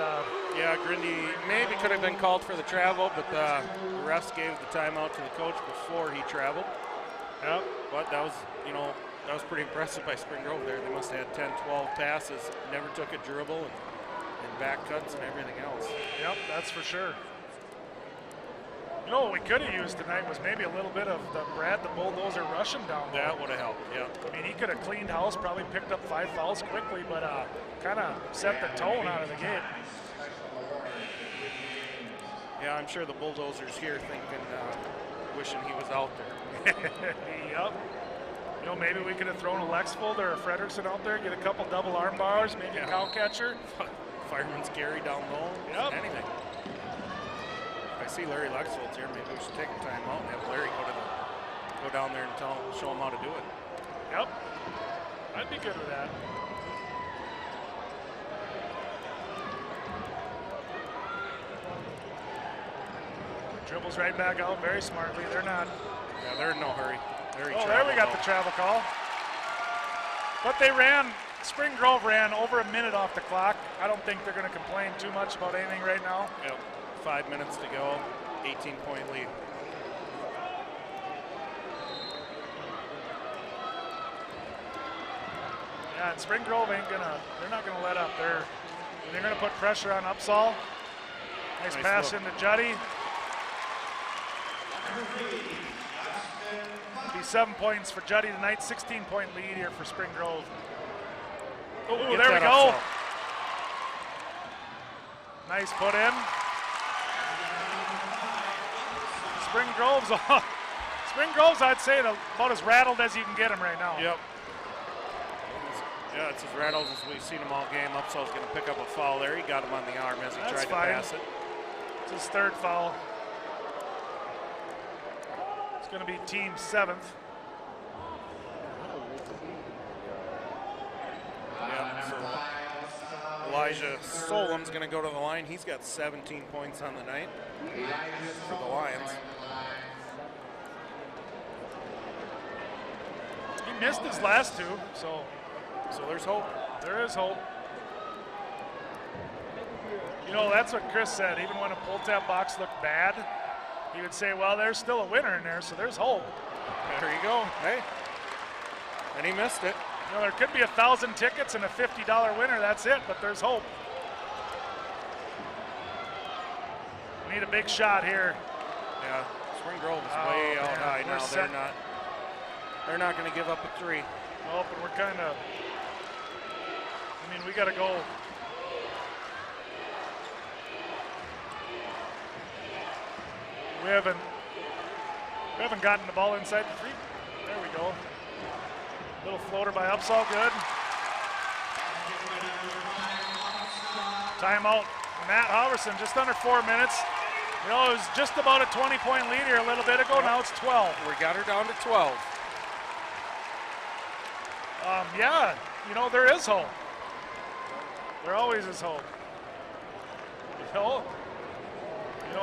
yeah, Grindy maybe could have been called for the travel, but the refs gave the timeout to the coach before he traveled. Yep. But that was, that was pretty impressive by Spring Grove there. They must have had 10, 12 passes, never took a dribble, and back cuts and everything else. Yep, that's for sure. What we could have used tonight was maybe a little bit of the Brad the Bulldozer rushing down there. That would have helped, yeah. I mean, he could have cleaned house, probably picked up 5 fouls quickly, but kind of set the tone out of the gate. Yeah, I'm sure the Bulldozers here thinking, wishing he was out there. Yep. Maybe we could have thrown a Lexfold or a Frederickson out there, get a couple double arm bars, maybe a cow catcher. Fireman's carry down low, yep. Anything. I see Larry Lexfold's here. Maybe we should take a time out and have Larry go down there and show him how to do it. Yep, I'd be good with that. Dribbles right back out very smartly. They're not. Yeah, they're in no hurry. There we got the travel call. But they Spring Grove ran over a minute off the clock. I don't think they're going to complain too much about anything right now. Yep. 5 minutes to go, 18-point lead. Yeah, and Spring Grove they're not gonna let up. They're gonna put pressure on Upsall. Nice pass look. into Juddy. It'll be 7 points for Juddy tonight, 16-point lead here for Spring Grove. Oh, there we go. Nice put in. Spring Grove's, I'd say, about as rattled as you can get them right now. Yep. Yeah, it's as rattled as we've seen him all game. Upsall's going to pick up a foul there. He got him on the arm as he tried to pass it. It's his third foul. It's going to be team 7th. Yeah, so Elijah Solom's going to go to the line. He's got 17 points on the night for the Lions. He missed his last two, so there's hope. There is hope. You know, that's what Chris said. Even when a pull-tab box looked bad, he would say, well, there's still a winner in there, so there's hope. There you go. Hey. And he missed it. You know, there could be 1,000 tickets and a $50 winner. That's it, but there's hope. We need a big shot here. Yeah, Spring Grove is way out high now. They're not going to give up a 3. Nope, but we're kind of, I mean, we got to go. We haven't gotten the ball inside the 3. There we go. Little floater by Upsall, good. Timeout, Matt Halverson, just under 4 minutes. You know, it was just about a 20-point lead here a little bit ago. Now it's 12. We got her down to 12. Yeah, you know, there is hope. There always is hope. You know,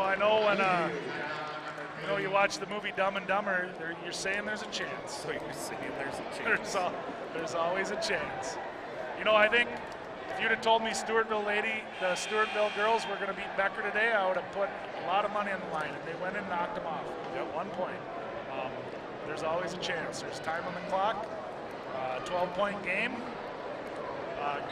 I know when, you know, you watch the movie Dumb and Dumber, you're saying there's a chance. So you're saying there's a chance. There's always a chance. You know, I think if you'd have told me the Stewartville girls were going to beat Becker today, I would have put a lot of money on the line, and they went and knocked them off at 1 point. There's always a chance. There's time on the clock. 12-point game.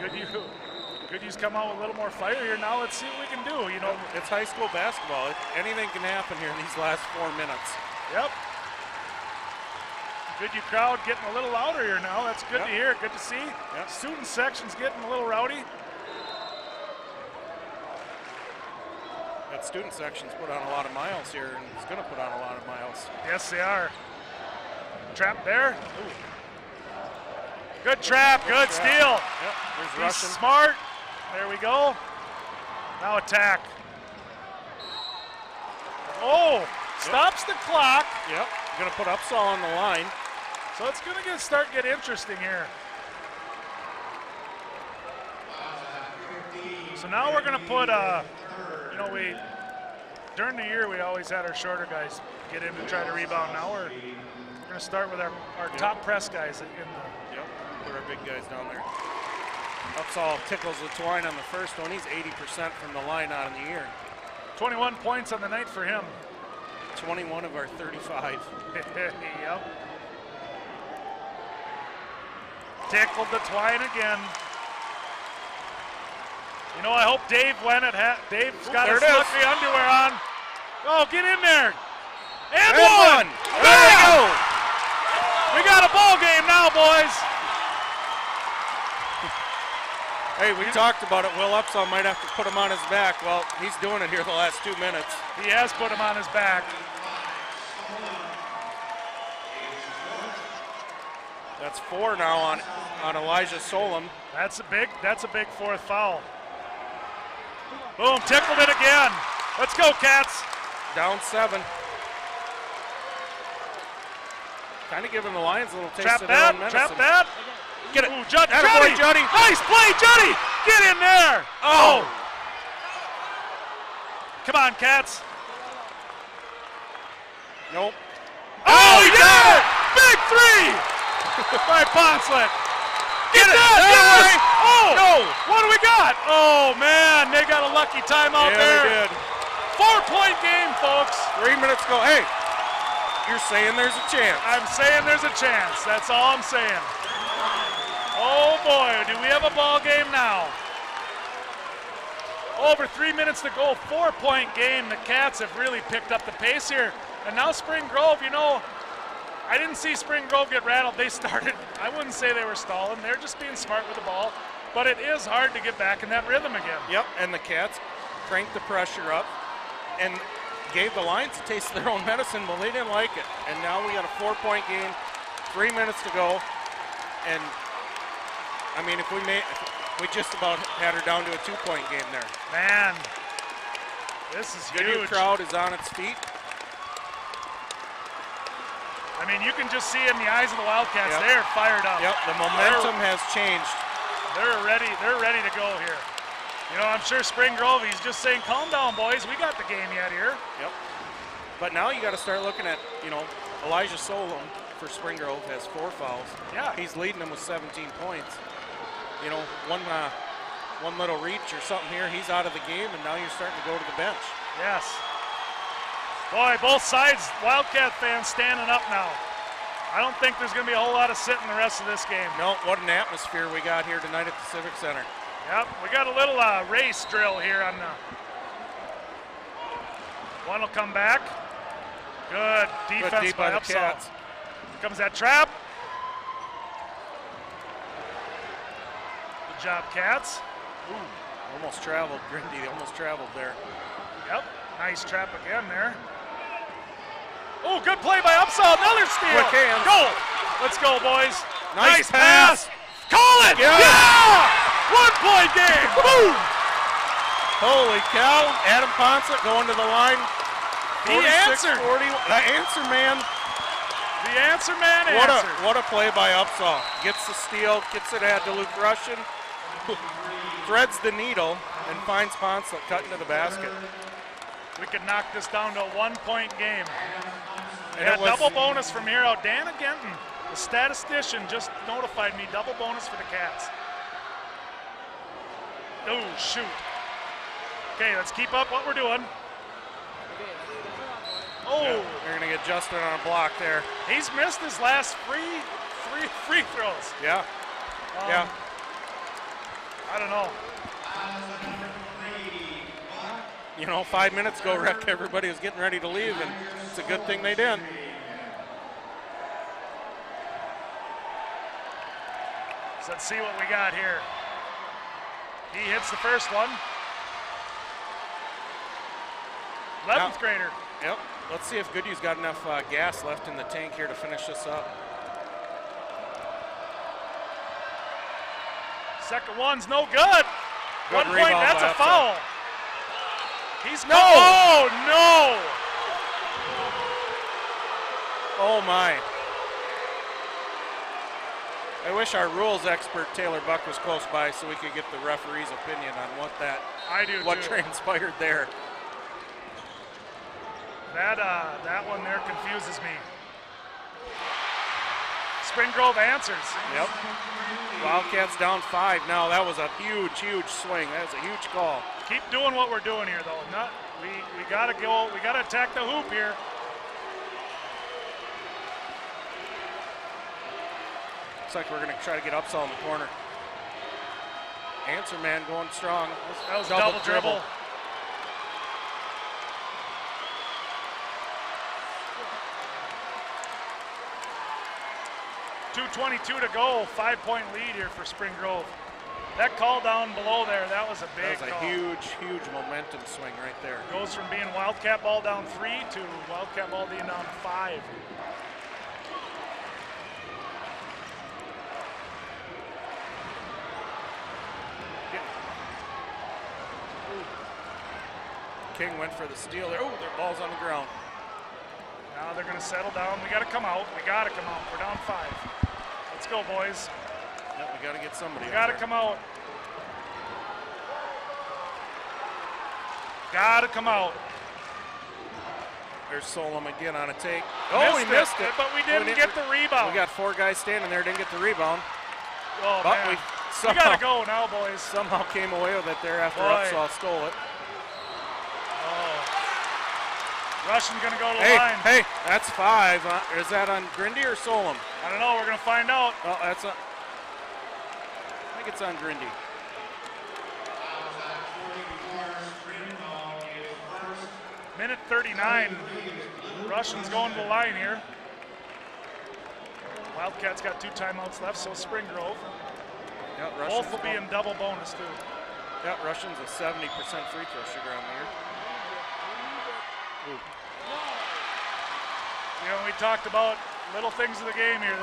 Goodhue's come out with a little more fire here. Now let's see what we can do. You know, it's high school basketball. Anything can happen here in these last 4 minutes. Yep. Goodhue crowd getting a little louder here now. That's good to hear. Good to see. Yep. Student section's getting a little rowdy. That student section's put on a lot of miles here, and it's going to put on a lot of miles. Yes, they are. Trap there. Ooh. Good trap, good steal. Yep, there's He's Russian. Smart. There we go. Now attack. Oh, stops the clock. Yep, going to put Upsall on the line. So it's going to start get interesting here. So now we're going to put, you know, during the year we always had our shorter guys get in to try to rebound. Now we're going to start with our top press guys in the. Put our big guys down there. Upsall tickles the twine on the first one. He's 80% from the line on the year. 21 points on the night for him. 21 of our 35. Yep. Tickled the twine again. You know, I hope Dave went at Dave's got his lucky underwear on. Oh, get in there. And one. There we go. We got a ball game now, boys. Hey, we talked about it. Will Upsall might have to put him on his back. Well, he's doing it here the last 2 minutes. He has put him on his back. That's 4 now on Elijah Solom. That's a big 4th foul. Boom, tickled it again. Let's go, Cats. Down 7. Kind of giving the Lions a little taste of their own medicine. Trap that. Get it. Ooh, Juddy. Juddy. Nice play, Juddy. Get in there. Oh. Come on, Cats. Nope. Oh, he did it. Big 3 by Poncelet. Get that. Yes. Oh, no. What do we got? Oh, man, they got a lucky timeout there. Yeah, they did. 4-point game, folks. 3 minutes go. Hey, you're saying there's a chance. I'm saying there's a chance. That's all I'm saying. Oh boy, do we have a ball game now. Over 3 minutes to go, 4-point game. The Cats have really picked up the pace here. And now Spring Grove, you know, I didn't see Spring Grove get rattled. They started, I wouldn't say they were stalling. They're just being smart with the ball. But it is hard to get back in that rhythm again. Yep, and the Cats cranked the pressure up and gave the Lions a taste of their own medicine. Well, they didn't like it. And now we got a 4-point game, 3 minutes to go. And, I mean, if we just about had her down to a 2-point game there. Man, this is Goodhue huge. crowd is on its feet. I mean, you can just see in the eyes of the Wildcats, Yep. they're fired up. Yep, the momentum has changed. They're ready to go here. You know, I'm sure Spring Grove, he's just saying, calm down, boys. We got the game yet here. Yep. But now you got to start looking at, you know, Elijah Solom for Spring Grove has 4 fouls. Yeah. He's leading them with 17 points. You know, one little reach or something here, he's out of the game, and now you're starting to go to the bench. Yes. Boy, both sides, Wildcat fans standing up now. I don't think there's going to be a whole lot of sitting the rest of this game. No, what an atmosphere we got here tonight at the Civic Center. Yep, we got a little race drill here on the. One will come back. Good defense Good deep by the Upsall. Cats. Here comes that trap. Good job, Cats. Ooh, almost traveled, Grindy, almost traveled there. Yep, nice trap again there. Oh, good play by Upsall. Another steal. Quick hands. Go. Let's go, boys. Nice pass. Call it. Yeah. 1-point game. Boom. Holy cow. Adam Ponsa going to the line. He 46, answered. 40. The answer man. The answer man What answered. a play by Upsall. Gets the steal, gets it at Duluth Russian, threads the needle, and finds Ponsa cutting to the basket. We could knock this down to a 1-point game. And Yeah, it was- double bonus from here out. Dana Genton, the statistician, just notified me. Double bonus for the Cats. Oh, shoot. Okay, let's keep up what we're doing. Oh, Yeah, you're going to get Justin on a block there. he's missed his last three free throws. Yeah. Yeah. I don't know. You know, 5 minutes ago, Rick, everybody was getting ready to leave, and it's a good thing they didn't. So let's see what we got here. He hits the first one. 11th grader. Yep. Let's see if Goodhue's got enough gas left in the tank here to finish this up. Second one's no good. Good 1 point, rebound that's by a Upsall. foul. He's No! Oh, no! Oh, my. I wish our rules expert, Taylor Buck, was close by so we could get the referee's opinion on what I do what too. transpired there. That one there confuses me. Spring Grove answers. Yep. Wildcats down 5 now. That was a huge, huge swing. That was a huge call. Keep doing what we're doing here, though. We gotta go. We gotta attack the hoop here. Looks like we're going to try to get Upsall in the corner. Answer man going strong. That was double dribble. 2:22 to go. 5-point lead here for Spring Grove. That call down below there, that was a big That was a call. huge, huge momentum swing right there. Goes from being Wildcat ball down 3 to Wildcat ball being down 5. King went for the steal there. Oh, their ball's on the ground. Now they're going to settle down. We got to come out. We got to come out. We're down 5. Let's go, boys. Yep, we got to get somebody. We got to come out. Got to come out. There's Solom again on a take. Oh, he missed it. But we didn't get the rebound. We got 4 guys standing there, didn't get the rebound. Oh, But man. we We got to go now, boys. somehow came away with it there after Boy. Upsall stole it. Russian going to go to the Hey, line. hey, that's 5. Is that on Grindy or Solom? I don't know. We're going to find out. Oh, that's I think it's on Grindy. Minute 39. Russians going to the line here. Wildcats got 2 timeouts left, so Spring Grove. Yeah, both will be in double bonus too. Yeah, Russians a 70% free throw shooter on the year. Ooh. You know, we talked about little things of the game here.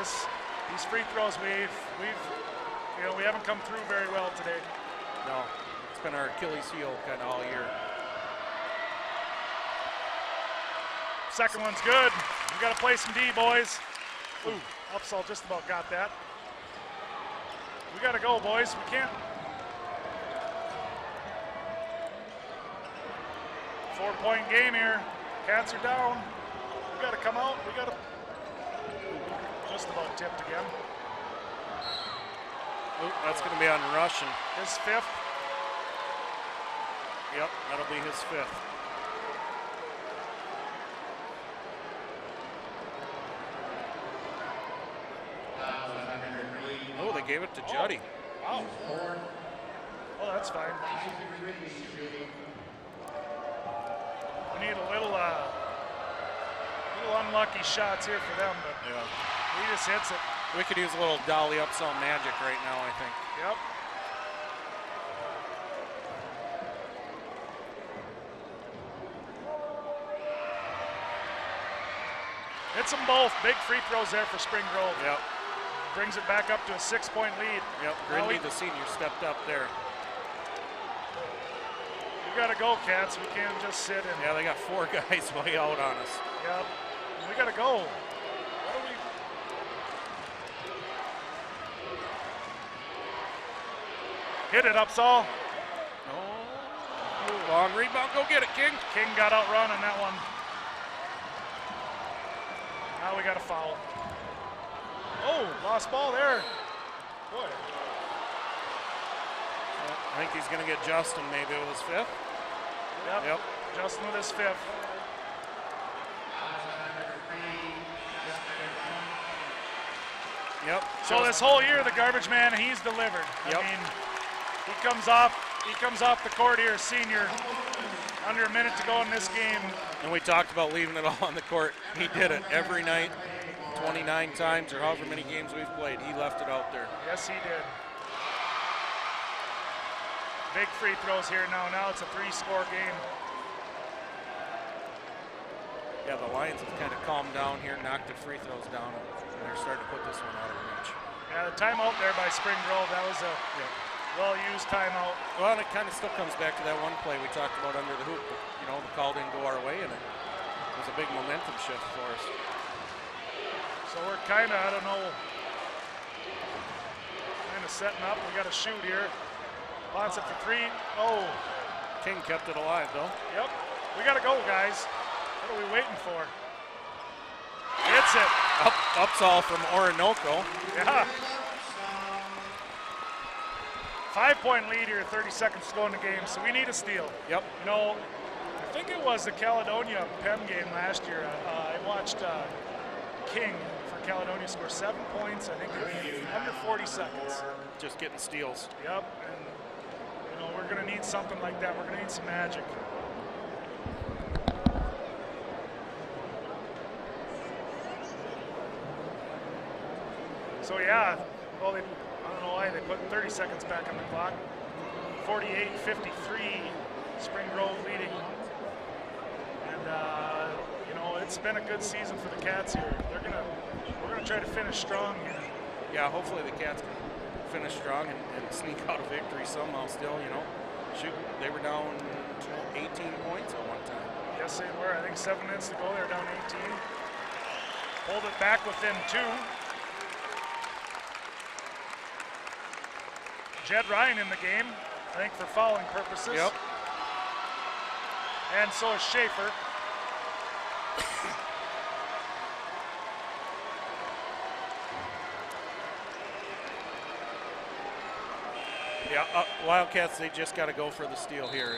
These free throws we haven't come through very well today. No, it's been our Achilles heel kind of all year. Second one's good. We got to play some D, boys. Ooh, Upsall just about got that. We got to go, boys. We can't. 4-point game here. Cats are down. We got to come out. We got to. Just about tipped again. Ooh, that's going to be on Russian. His 5th. Yep, that'll be his 5th. Oh, they gave it to Juddy. Wow. Oh, that's fine. We need a little unlucky shots here for them, but yeah, he just hits it. We could use a little dolly Upsall magic right now, I think. Yep. Hits them both. Big free throws there for Spring Grove. Yep. Brings it back up to a 6-point lead. Yep, Grindy, the senior, stepped up there. We got to go, Cats. We can't just sit and. Yeah, they got 4 guys way out on us. Yep. We got to go. What are we? Hit it, Upsall. No. Long rebound. Go get it, King. King got outrun on that one. Now we got a foul. Oh, lost ball there. Boy. I think he's going to get Justin maybe with his 5th. Yep. Justin with his 5th. Yep. So this whole year, the garbage man, he's delivered. Yep. I mean, he comes off the court here, senior, under a minute to go in this game. And we talked about leaving it all on the court. He did it every night, 29 times or however many games we've played. He left it out there. Yes, he did. Big free throws here now. Now it's a 3-score game. Yeah, the Lions have kind of calmed down here, knocked the free throws down, and they're starting to put this one out of reach. Yeah, the timeout there by Spring Grove, that was a well-used timeout. Well, and it kind of still comes back to that one play we talked about under the hoop. You know, the call didn't go our way, and it was a big momentum shift for us. So we're kind of, I don't know, kind of setting up. We got to shoot here. Wants it for 3. Oh. King kept it alive, though. Yep. We got to go, guys. What are we waiting for? Hits it. Upsall from Orinoco. Yeah. 5-point lead here, 30 seconds to go in the game, so we need a steal. Yep. You know, I think it was the Caledonia Penn game last year. I watched King for Caledonia score 7 points, I think under 40 seconds. Just getting steals. Yep, and you know, we're gonna need something like that. We're gonna need some magic. So yeah, well, I don't know why they put 30 seconds back on the clock. 48-53, Spring Grove leading. And you know, it's been a good season for the Cats here. We're gonna try to finish strong here. Yeah, hopefully the Cats can finish strong and sneak out a victory somehow. Still, you know, shoot, they were down 18 points at one time. Yes, they were. I think 7 minutes to go. They're down 18. Hold it back within 2. Jed Ryan in the game, I think for fouling purposes. Yep. And so is Schaefer. Yeah, Wildcats, they just got to go for the steal here.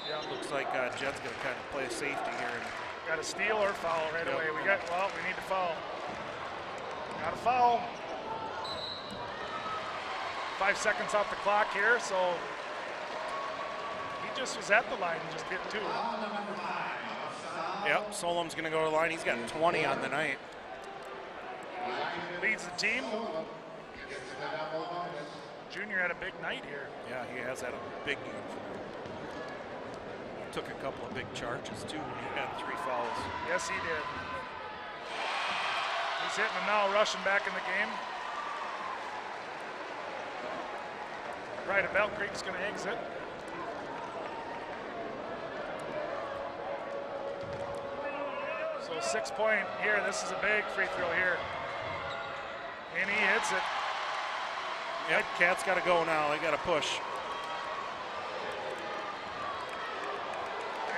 Yeah. Looks like Jed's going to kind of play a safety here. Got a steal or foul right Yep. away. We need to foul. Got a foul. 5 seconds off the clock here, so he just was at the line and just hit 2. Yep, Solom's going to go to the line. He's got 20 on the night. Leads the team. Junior had a big night here. Yeah, he has had a big game for him. He took a couple of big charges, too, when he had 3 fouls. Yes, he did. He's hitting them now, rushing back in the game. Right, Bell Creek's going to exit. So 6-point here. This is a big free throw here. And he hits it. Yep, Cat's got to go now. They got to push.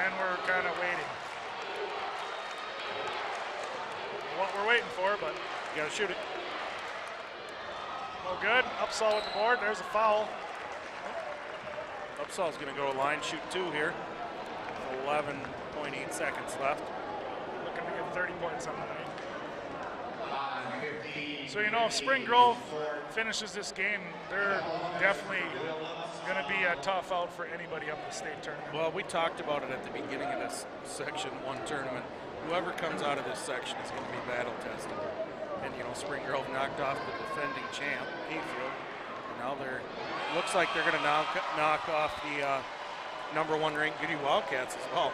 And we're kind of waiting. What we're waiting for, but you got to shoot it. No good. Upsall with the board. There's a foul. Upsall's going to go to line, shoot 2 here. 11.8 seconds left. Looking to get 30 points on the night. So, you know, if Spring Grove finishes this game, they're definitely going to be a tough out for anybody up the state tournament. Well, we talked about it at the beginning of this Section 1 tournament. Whoever comes out of this section is going to be battle tested. And, you know, Spring Grove knocked off the defending champ, Hayfield. And now looks like they're going to knock off the #1 ranked Goodhue Wildcats as well.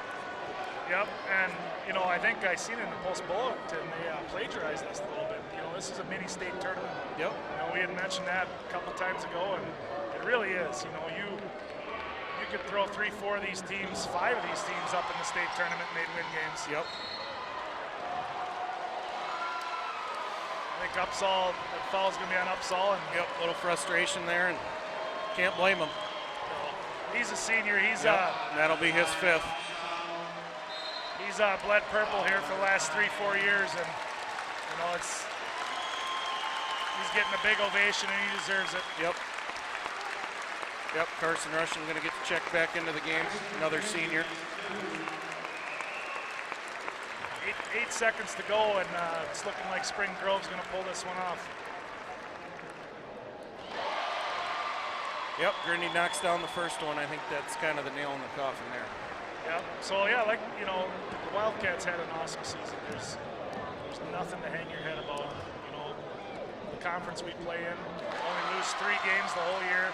Yep, and, you know, I think I seen in the Post Bulletin, they plagiarized this a little bit. You know, this is a mini state tournament. Yep. You know, we had mentioned that a couple times ago, and it really is. You know, you could throw 3, 4 of these teams, 5 of these teams up in the state tournament and they'd win games. Yep. I think Upsall, the foul's going to be on Upsall. And yep, a little frustration there, and can't blame him. He's a senior. He's that'll be his 5th. He's bled purple here for the last 3, 4 years, and you know he's getting a big ovation, and he deserves it. Yep. Yep, Carson Russian going to get checked back into the game. Another senior. 8 seconds to go, and it's looking like Spring Grove's going to pull this one off. Yep, Grindy knocks down the first one. I think that's kind of the nail in the coffin there. Yeah, so yeah, like, you know, the Wildcats had an awesome season. There's nothing to hang your head about. You know, the conference we play in, only lose 3 games the whole year.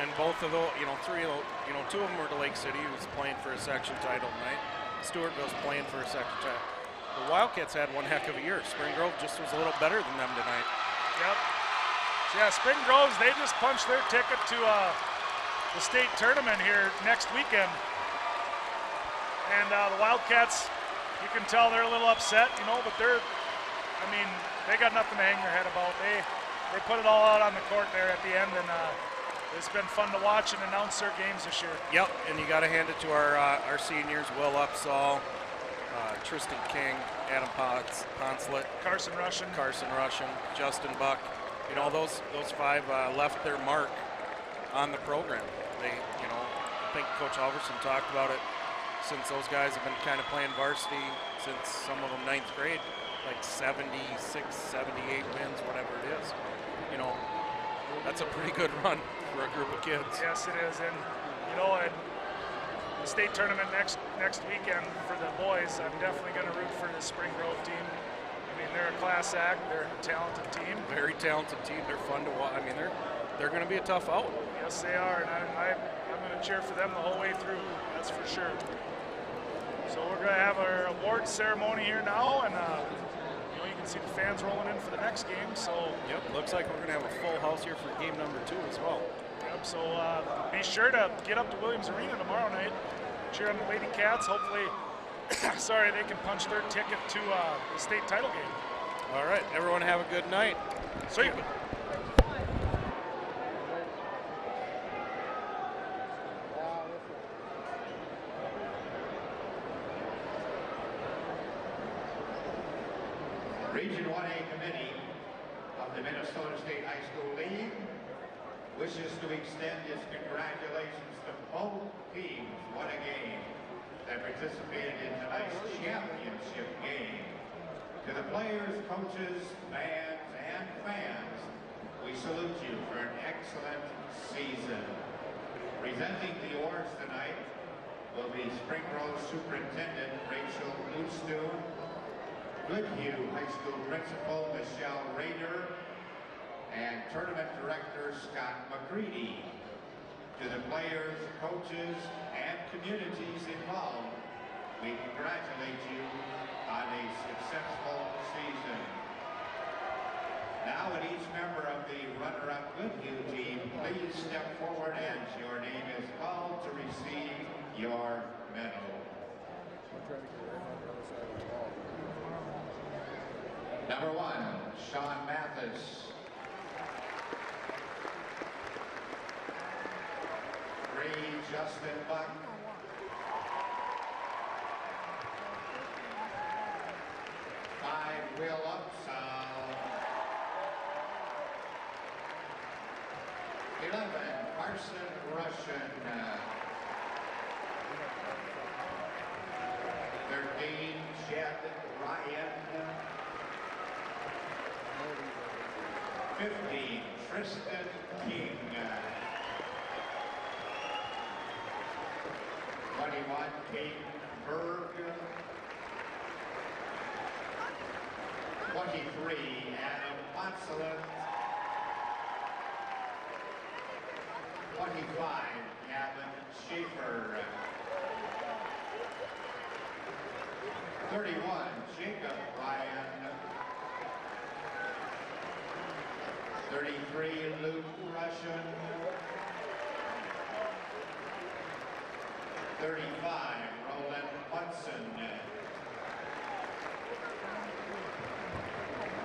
And both of those, you know, 2 of them were to Lake City, who was playing for a section title tonight. Stewartville's playing for a section title. The Wildcats had one heck of a year. Spring Grove just was a little better than them tonight. Yep. So yeah, Spring Groves, they just punched their ticket to the state tournament here next weekend. And the Wildcats, you can tell they're a little upset, you know, but they got nothing to hang their head about. They put it all out on the court there at the end, and it's been fun to watch and announce their games this year. Yep, and you got to hand it to our seniors, Will Upsall, Tristan King, Adam Ponslet, Carson Russian, Justin Buck. You know, those 5 left their mark on the program. They, you know, I think Coach Halverson talked about it. Since those guys have been kind of playing varsity since some of them 9th grade, like 76, 78 wins, whatever it is. You know, that's a pretty good run for a group of kids. Yes, it is. And, you know, at the state tournament next weekend for the boys, I'm definitely going to root for the Spring Grove team. I mean, they're a class act. They're a talented team. Very talented team. They're fun to watch. I mean, they're going to be a tough out. Yes, they are. And I'm going to cheer for them the whole way through. That's for sure. So we're going to have our awards ceremony here now, and you know, you can see the fans rolling in for the next game. So yep, looks like we're going to have a full house here for game number 2 as well. Yep. So be sure to get up to Williams Arena tomorrow night, cheer on the Lady Cats. Hopefully, sorry, they can punch their ticket to the state title game. All right, everyone have a good night. Sweet. Region 1A Committee of the Minnesota State High School League wishes to extend its congratulations to both teams. What a game that participated in tonight's championship game. To the players, coaches, bands, and fans, we salute you for an excellent season. Presenting the awards tonight, will be Spring Grove Superintendent Rachel Goodhue, Goodhue High School Principal Michelle Rader, and Tournament Director Scott McCready. To the players, coaches, and communities involved, we congratulate you on a successful season. Now, would each member of the runner-up Goodhue team please step forward as your name is called to receive your medal. Number 1, Sean Mathis. 3, Justin Buck. 5, Will Upsall. 11, Carson Russian. 13, Jed Ryan. 15, Tristan King. 21, Kate Berg. 23, Adam Poncelet. 25, Gavin Schaefer. 31, Jacob Ryan. 33, Luke Russian. 35, Roland Hudson.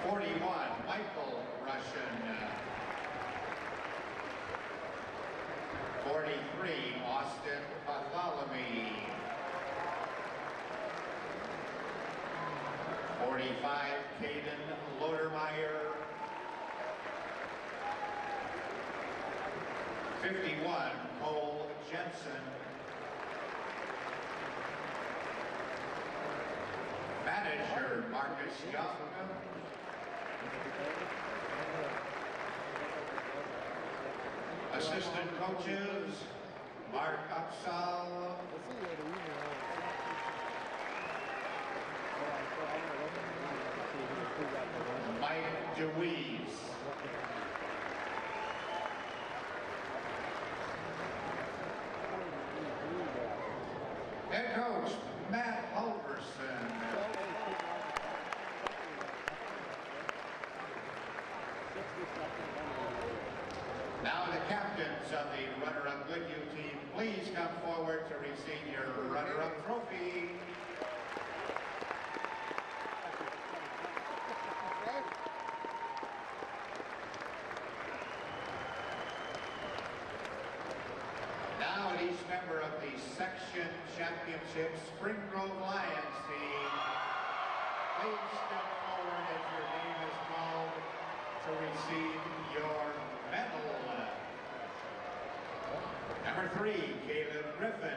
41, Michael Russian. 43, Austin Bartholomew. 45, Caden Lodermeyer. 51, Cole Jensen. Manager, Marcus Young. Assistant coaches, Mark Upsall. Mike DeWeese. Head coach, Matt Halverson. Now the captains of the runner-up Goodhue team, please come forward to receive your runner-up trophy. Now each member of the section championship Spring Grove Lions team, please step forward as your name is called to receive your medal. Number 3, Caleb Griffin.